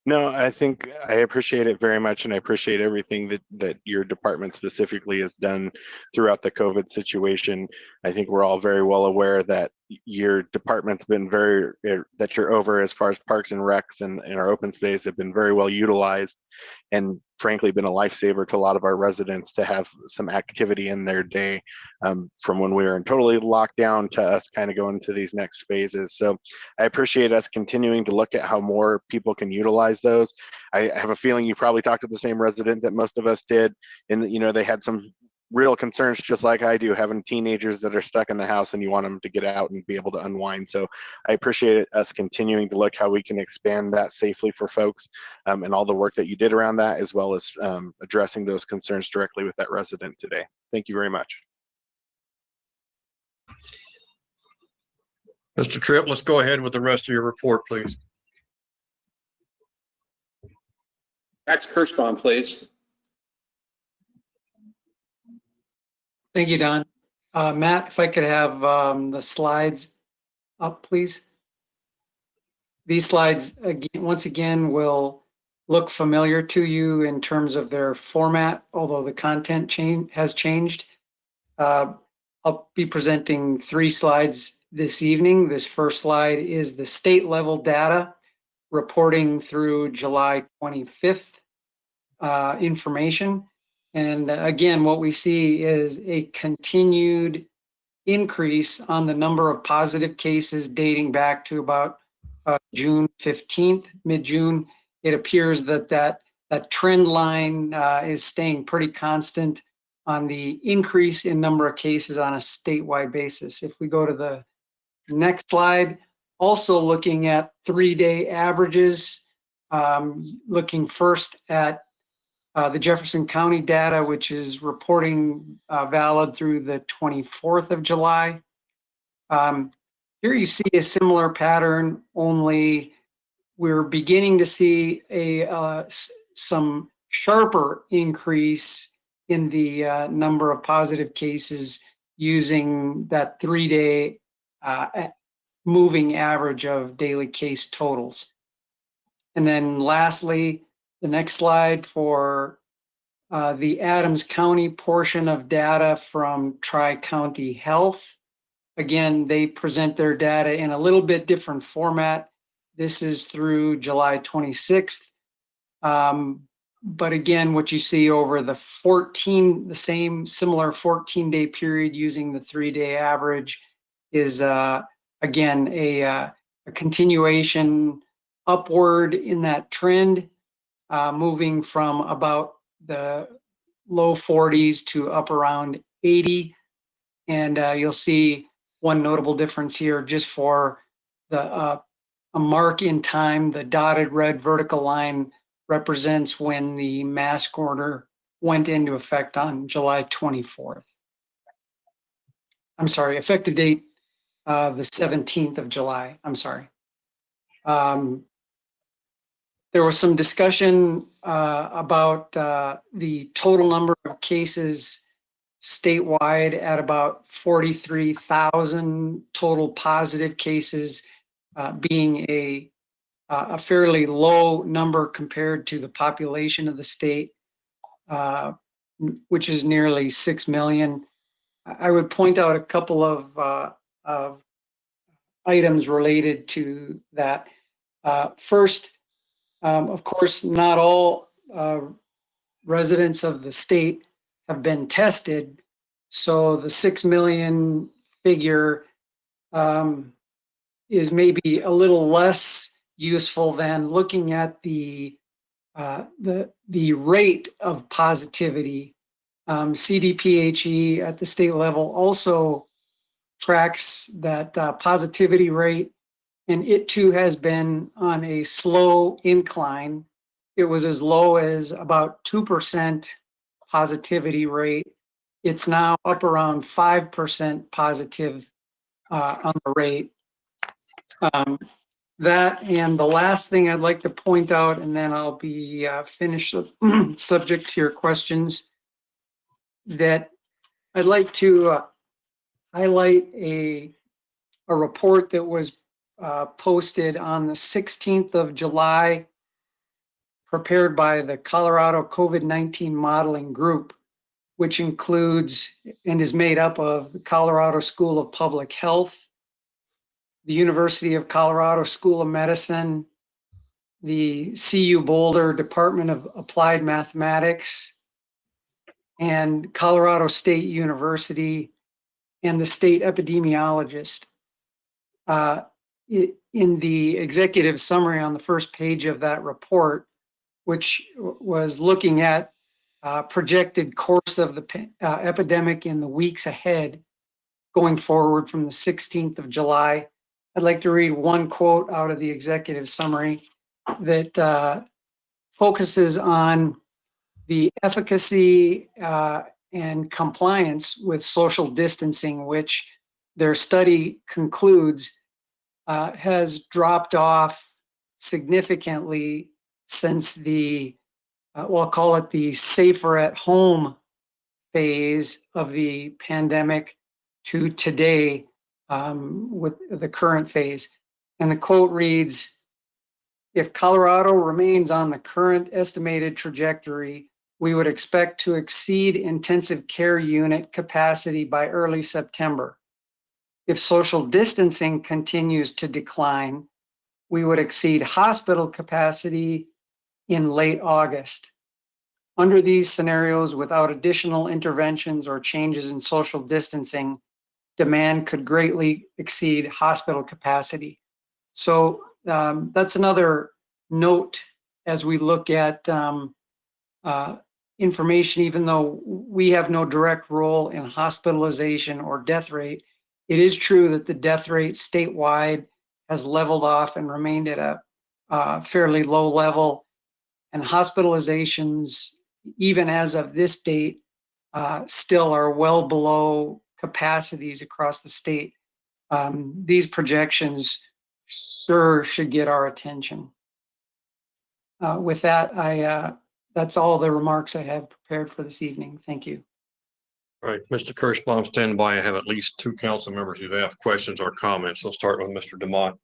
No, I think I appreciate it very much, and I appreciate everything that your department specifically has done throughout the COVID situation. I think we're all very well aware that your department's been that you're over as far as parks and recs and our open space have been very well utilized, and frankly been a lifesaver to a lot of our residents to have some activity in their day, from when we were in totally lockdown to us kind of going into these next phases. So I appreciate us continuing to look at how more people can utilize those. I have a feeling you probably talked to the same resident that most of us did, and they had some real concerns, just like I do, having teenagers that are stuck in the house and you want them to get out and be able to unwind. So I appreciate us continuing to look how we can expand that safely for folks, and all the work that you did around that, as well as addressing those concerns directly with that resident today. Thank you very much. Mr. Tripp, let's go ahead with the rest of your report, please. Max Kirschbaum, please. Thank you, Don. Matt, if I could have the slides up, please. These slides, once again, will look familiar to you in terms of their format, although the content has changed. I'll be presenting 3 slides this evening. This first slide is the state level data reporting through July 25th information. And again, what we see is a continued increase on the number of positive cases dating back to about June 15th, mid-June. It appears that trend line is staying pretty constant on the increase in number of cases on a statewide basis. If we go to the next slide, also looking at 3-day averages, looking first at the Jefferson County data, which is reporting valid through the 24th of July. Here you see a similar pattern, only we're beginning to see some sharper increase in the number of positive cases using that 3-day moving average of daily case totals. And then lastly, The next slide for the Adams County portion of data from Tri-County Health. Again, they present their data in a little bit different format. This is through July 26th. But again, what you see over the same similar 14-day period using the 3-day average is again a continuation upward in that trend, moving from about the low 40s to up around 80. And you'll see one notable difference here just for a mark in time. The dotted red vertical line represents when the mask order went into effect on July 24th. I'm sorry, effective date, the 17th of July. I'm sorry. There was some discussion about the total number of cases statewide at about 43,000 total positive cases, being a fairly low number compared to the population of the state, which is nearly 6 million. I would point out a couple of items related to that. First, of course, not all residents of the state have been tested. So the 6 million figure is maybe a little less useful than looking at the rate of positivity. CDPHE at the state level also tracks that positivity rate, and it too has been on a slow incline. It was as low as about 2% positivity rate. It's now up around 5% positive on the rate. That, and the last thing I'd like to point out, and then I'll be finished subject to your questions, that I'd like to highlight a report that was posted on the 16th of July, prepared by the Colorado COVID-19 Modeling Group, which includes and is made up of the Colorado School of Public Health, the University of Colorado School of Medicine, the CU Boulder Department of Applied Mathematics, and Colorado State University, and the state epidemiologist. In the executive summary on the first page of that report, which was looking at projected course of the epidemic in the weeks ahead, going forward from the 16th of July, I'd like to read one quote out of the executive summary that focuses on the efficacy and compliance with social distancing, which their study concludes has dropped off significantly since the, we'll call it the safer at home phase of the pandemic to today with the current phase. And the quote reads, "If Colorado remains on the current estimated trajectory, we would expect to exceed intensive care unit capacity by early September. If social distancing continues to decline, we would exceed hospital capacity in late August. Under these scenarios, without additional interventions or changes in social distancing, demand could greatly exceed hospital capacity." So that's another note as we look at information. Even though we have no direct role in hospitalization or death rate, it is true that the death rate statewide has leveled off and remained at a fairly low level, and hospitalizations, even as of this date, still are well below capacities across the state. These projections sure should get our attention. With that, that's all the remarks I have prepared for this evening. Thank you. All right, Mr. Kirschbaum, stand by. I have at least 2 council members who have questions or comments. I'll start with Mr. DeMott.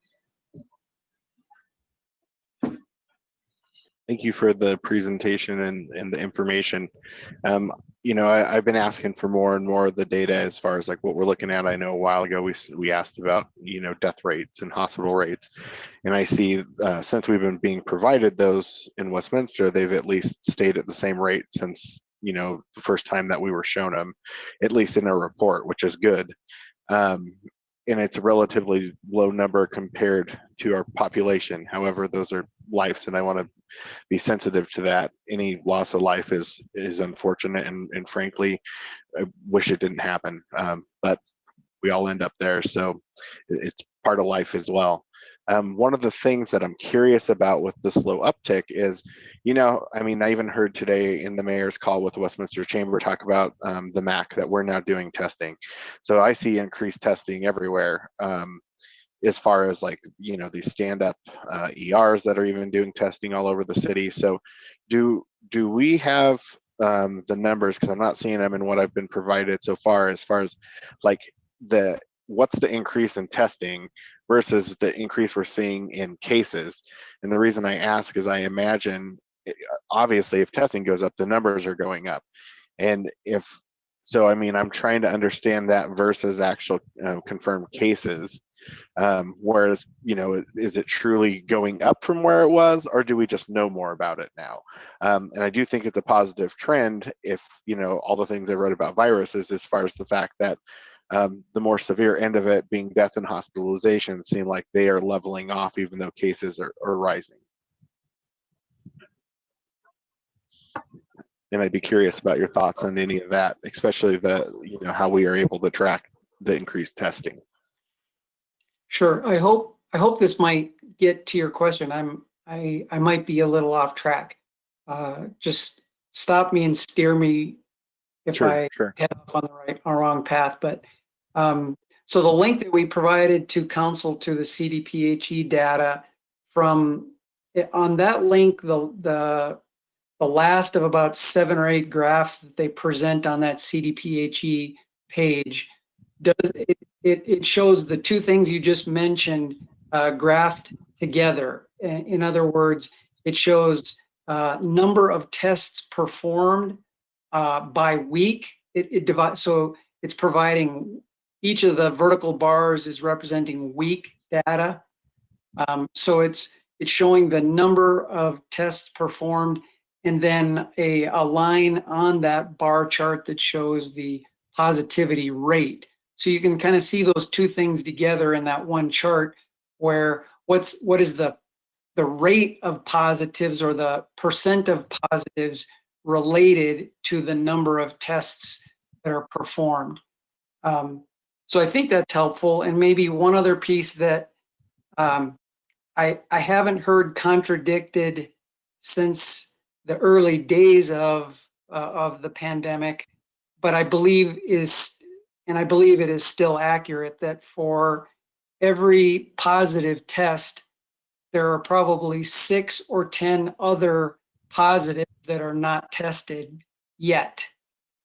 Thank you for the presentation and the information. I've been asking for more and more of the data as far as like what we're looking at. I know a while ago we asked about death rates and hospital rates, and I see since we've been being provided those in Westminster, they've at least stayed at the same rate since the first time that we were shown them, at least in our report, which is good. And it's a relatively low number compared to our population. However, those are lives, and I want to be sensitive to that. Any loss of life is unfortunate, and frankly, I wish it didn't happen. But we all end up there, so it's part of life as well. One of the things that I'm curious about with this low uptick is, I even heard today in the mayor's call with the Westminster Chamber talk about the MAC that we're now doing testing. So I see increased testing everywhere. As far as like these stand-up ERs that are even doing testing all over the city. So do we have the numbers, because I'm not seeing them in what I've been provided so far, as far as like what's the increase in testing versus the increase we're seeing in cases? And the reason I ask is I imagine obviously if testing goes up, the numbers are going up. And if so, I'm trying to understand that versus actual confirmed cases. Whereas, is it truly going up from where it was, or do we just know more about it now? And I do think it's a positive trend if, all the things I wrote about viruses, as far as the fact that the more severe end of it being death and hospitalization seem like they are leveling off, even though cases are rising. And I'd be curious about your thoughts on any of that, especially how we are able to track the increased testing. Sure. I hope this might get to your question. I might be a little off track. Just stop me and steer me if I head off on the right or wrong path. But so the link that we provided to council to the CDPHE data, from on that link, the last of about 7 or 8 graphs that they present on that CDPHE page it shows the two things you just mentioned graphed together. In other words, it shows number of tests performed by week. It divides, so it's providing, each of the vertical bars is representing week data. So it's showing the number of tests performed, and then a line on that bar chart that shows the positivity rate. So you can kind of see those two things together in that one chart, where what is the rate of positives, or the percent of positives related to the number of tests that are performed. So I think that's helpful. And maybe one other piece that I haven't heard contradicted since the early days of the pandemic, but I believe it is still accurate, that for every positive test, there are probably 6 or 10 other positives that are not tested yet.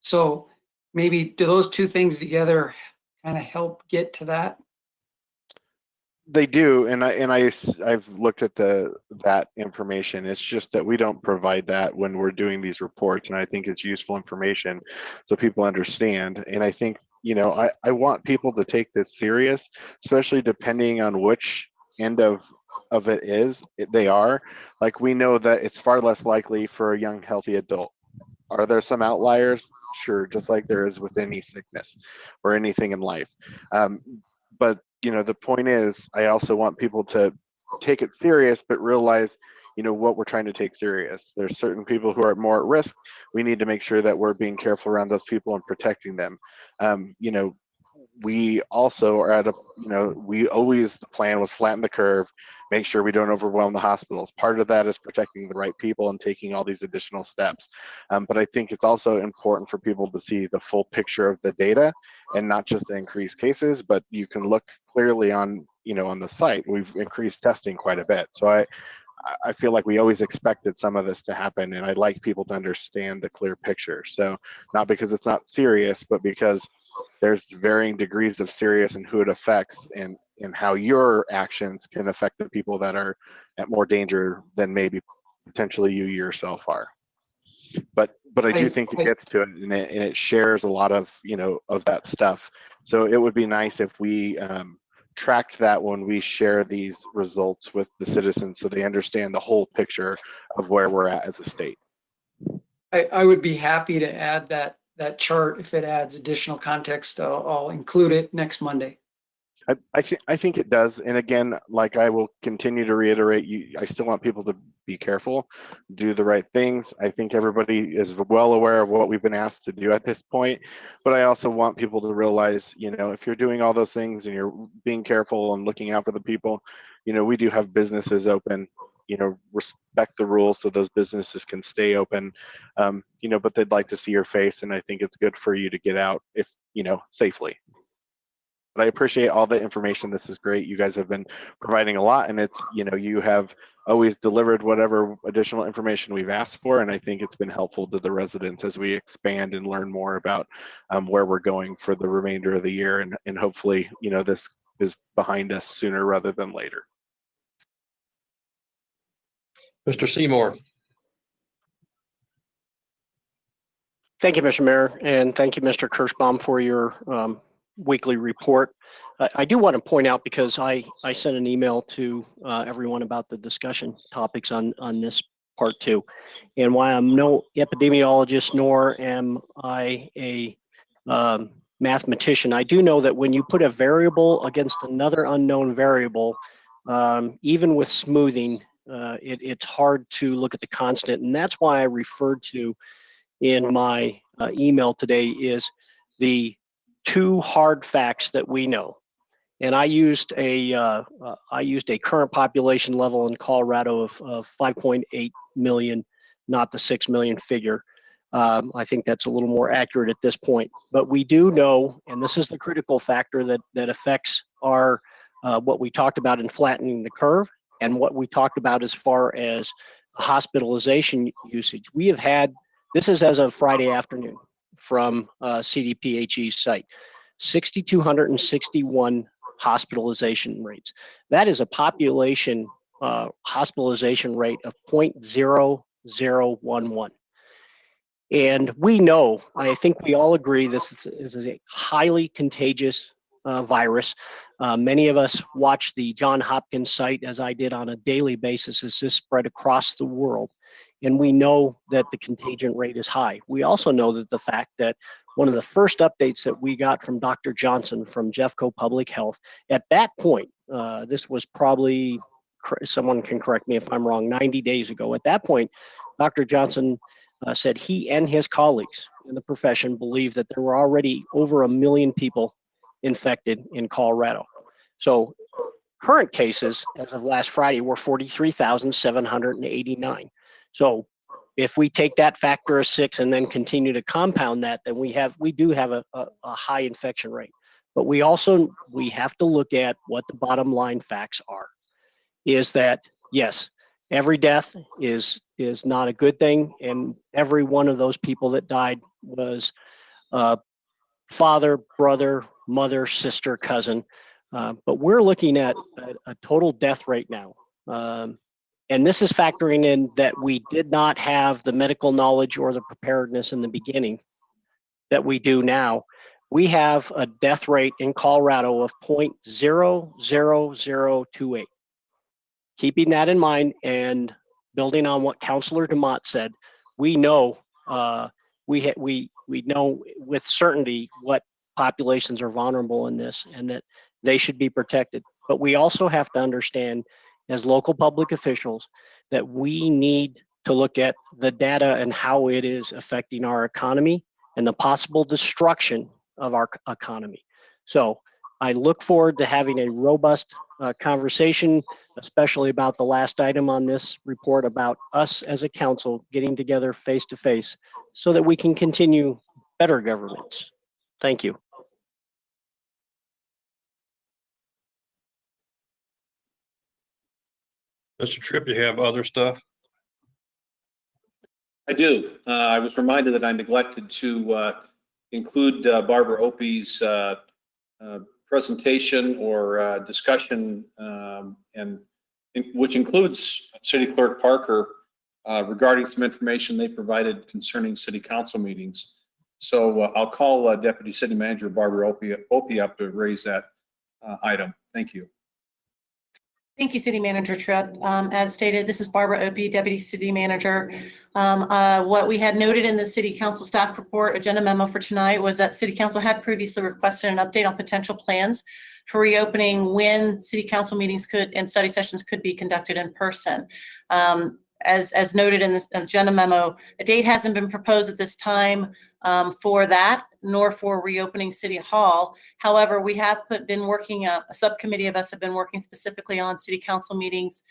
So maybe do those two things together kind of help get to that? They do, and I've looked at that information. It's just that we don't provide that when we're doing these reports, and I think it's useful information so people understand. And I think I want people to take this serious, especially depending on which end of it is they are. Like, we know that it's far less likely for a young healthy adult. Are there some outliers? Sure, just like there is with any sickness or anything in life. But the point is, I also want people to take it serious, but realize, what we're trying to take serious. There's certain people who are more at risk. We need to make sure that we're being careful around those people and protecting them. We also are at the plan was flatten the curve, make sure we don't overwhelm the hospitals. Part of that is protecting the right people and taking all these additional steps. But I think it's also important for people to see the full picture of the data, and not just the increased cases, but you can look clearly on the site. We've increased testing quite a bit. So I feel like we always expected some of this to happen, and I'd like people to understand the clear picture. So not because it's not serious, but because there's varying degrees of serious and who it affects, and how your actions can affect the people that are at more danger than maybe potentially you yourself are. But I do think it gets to it, and it shares a lot of, you know, of that stuff. So it would be nice if we tracked that when we share these results with the citizens, so they understand the whole picture of where we're at as a state. I would be happy to add that chart if it adds additional context. I'll include it next Monday. I think it does. And again, like I will continue to reiterate, I still want people to be careful, do the right things. I think everybody is well aware of what we've been asked to do at this point, but I also want people to realize, you know, if you're doing all those things and you're being careful and looking out for the people, you know, we do have businesses open, you know, respect the rules so those businesses can stay open, you know, but they'd like to see your face. And I think it's good for you to get out, if, you know, safely. But I appreciate all the information. This is great. You guys have been providing a lot, and it's, you know, you have always delivered whatever additional information we've asked for, and I think it's been helpful to the residents as we expand and learn more about where we're going for the remainder of the year, and hopefully, you know, this is behind us sooner rather than later. Mr. Seymour. Thank you, Mr. Mayor, and thank you, Mr. Kirschbaum, for your weekly report. I do want to point out, because I sent an email to everyone about the discussion topics on this part too. And while I'm no epidemiologist, nor am I a mathematician, I do know that when you put a variable against another unknown variable, even with smoothing, it's hard to look at the constant. And that's why I referred to in my email today is the two hard facts that we know. And I used a current population level in Colorado of 5.8 million, not the 6 million figure. I think that's a little more accurate at this point. But we do know, and this is the critical factor that affects our what we talked about in flattening the curve, and what we talked about as far as hospitalization usage. We have had, this is as of Friday afternoon from CDPHE's site, 6,261 hospitalization rates. That is a population hospitalization rate of 0.0011. And we know, I think we all agree, this is a highly contagious virus. Many of us watch the Johns Hopkins site, as I did, on a daily basis as this spread across the world. And we know that the contagion rate is high. We also know that the fact that one of the first updates that we got from Dr. Johnson from Jeffco Public Health, at that point, this was probably, someone can correct me if I'm wrong, 90 days ago. At that point, Dr. Johnson said he and his colleagues in the profession believed that there were already over 1 million people infected in Colorado. So current cases as of last Friday were 43,789. So if we take that factor of 6 and then continue to compound that, then we do have a high infection rate. But we have to look at what the bottom line facts are. Is that, yes, every death is not a good thing, and every one of those people that died was father, brother, mother, sister, cousin. But we're looking at a total death rate now. And this is factoring in that we did not have the medical knowledge or the preparedness in the beginning that we do now. We have a death rate in Colorado of 0.00028. Keeping that in mind and building on what Councilor DeMott said, we know we know with certainty what populations are vulnerable in this, and that they should be protected. But we also have to understand, as local public officials, that we need to look at the data and how it is affecting our economy and the possible destruction of our economy. So I look forward to having a robust conversation, especially about the last item on this report, about us as a council getting together face to face so that we can continue better governance. Thank you. Mr. Tripp, you have other stuff? I do. I was reminded that I neglected to include Barbara Opie's presentation or discussion, which includes City Clerk Parker regarding some information they provided concerning city council meetings. So I'll call Deputy City Manager Barbara Opie up to raise that item. Thank you. Thank you, City Manager Tripp. As stated, this is Barbara Opie, Deputy City Manager. What we had noted in the City Council staff report agenda memo for tonight was that City Council had previously requested an update on potential plans for reopening when City Council meetings could and study sessions could be conducted in person. As noted in this agenda memo, a date hasn't been proposed at this time for that, nor for reopening City Hall. However, we have been working, a subcommittee of us have been working specifically on City Council meetings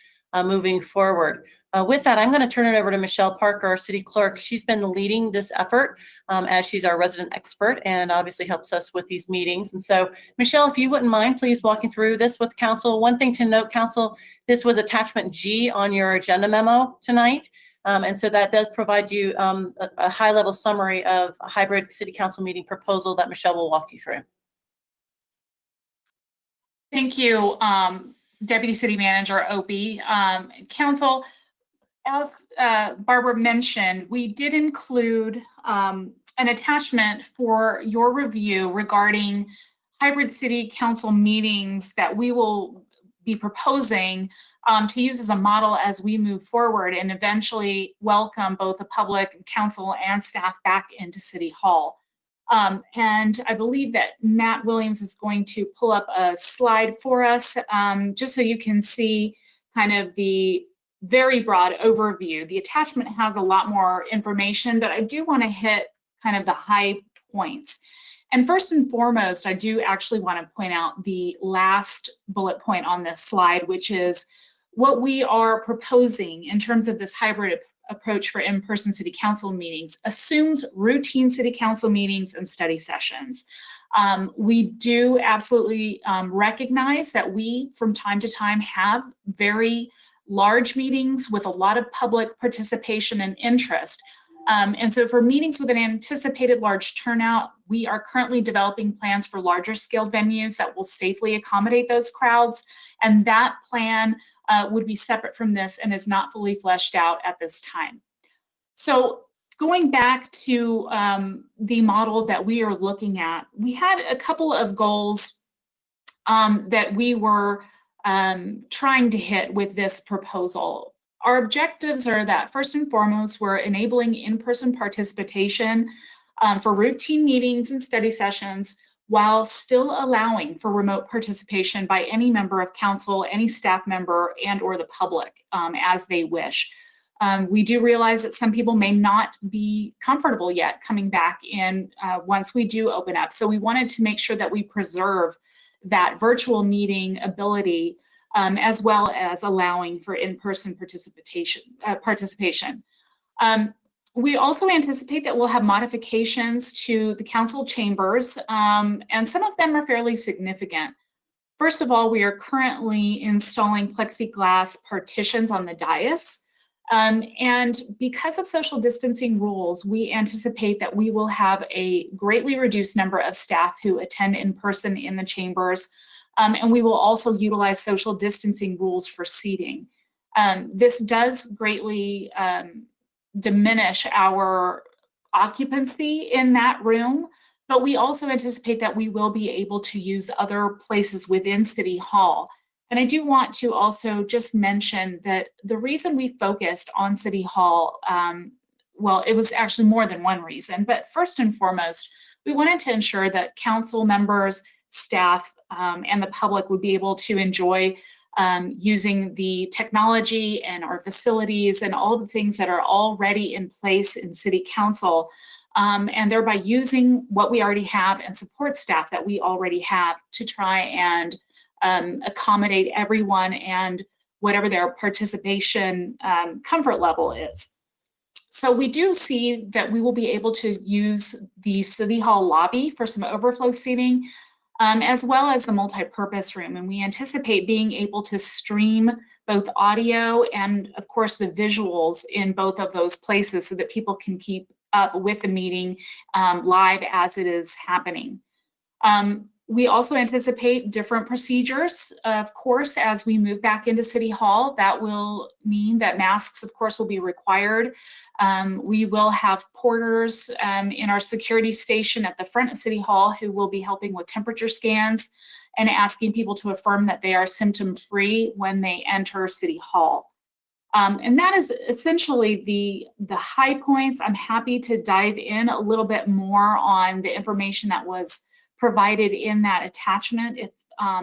moving forward. With that, I'm going to turn it over to Michelle Parker, our City Clerk. She's been leading this effort as she's our resident expert and obviously helps us with these meetings. And so, Michelle, if you wouldn't mind, please walking through this with Council. One thing to note, Council, this was attachment G on your agenda memo tonight. And so that does provide you a high-level summary of a hybrid City Council meeting proposal that Michelle will walk you through. Thank you, Deputy City Manager Opie. Council, as Barbara mentioned, we did include an attachment for your review regarding hybrid City Council meetings that we will be proposing to use as a model as we move forward and eventually welcome both the public, council, and staff back into City Hall. And I believe that Matt Williams is going to pull up a slide for us just so you can see kind of the very broad overview. The attachment has a lot more information, but I do want to hit kind of the high points. And first and foremost, I do actually want to point out the last bullet point on this slide, which is what we are proposing in terms of this hybrid approach for in-person City Council meetings assumes routine City Council meetings and study sessions. We do absolutely recognize that we, from time to time, have very large meetings with a lot of public participation and interest. And so for meetings with an anticipated large turnout, we are currently developing plans for larger scale venues that will safely accommodate those crowds. And that plan would be separate from this and is not fully fleshed out at this time. So going back to the model that we are looking at, we had a couple of goals that we were trying to hit with this proposal. Our objectives are that first and foremost, we're enabling in-person participation for routine meetings and study sessions while still allowing for remote participation by any member of council, any staff member, and or the public as they wish. We do realize that some people may not be comfortable yet coming back in once we do open up. So we wanted to make sure that we preserve that virtual meeting ability as well as allowing for in-person participation. We also anticipate that we'll have modifications to the council chambers, and some of them are fairly significant. First of all, we are currently installing plexiglass partitions on the dais. And because of social distancing rules, we anticipate that we will have a greatly reduced number of staff who attend in person in the chambers. And we will also utilize social distancing rules for seating. This does greatly diminish our occupancy in that room, but we also anticipate that we will be able to use other places within City Hall. And I do want to also just mention that the reason we focused on City Hall, well, it was actually more than one reason, but first and foremost, we wanted to ensure that council members, staff, and the public would be able to enjoy using the technology and our facilities and all the things that are already in place in City Council, and thereby using what we already have and support staff that we already have to try and accommodate everyone and whatever their participation comfort level is. So we do see that we will be able to use the City Hall lobby for some overflow seating, as well as the multi-purpose room. And we anticipate being able to stream both audio and, of course, the visuals in both of those places so that people can keep up with the meeting live as it is happening. We also anticipate different procedures, of course, as we move back into City Hall. That will mean that masks, of course, will be required. We will have porters in our security station at the front of City Hall who will be helping with temperature scans and asking people to affirm that they are symptom-free when they enter City Hall. And that is essentially the high points. I'm happy to dive in a little bit more on the information that was provided in that attachment if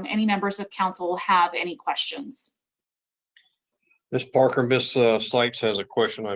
any members of council have any questions. Ms. Parker, Ms. Seitz has a question, I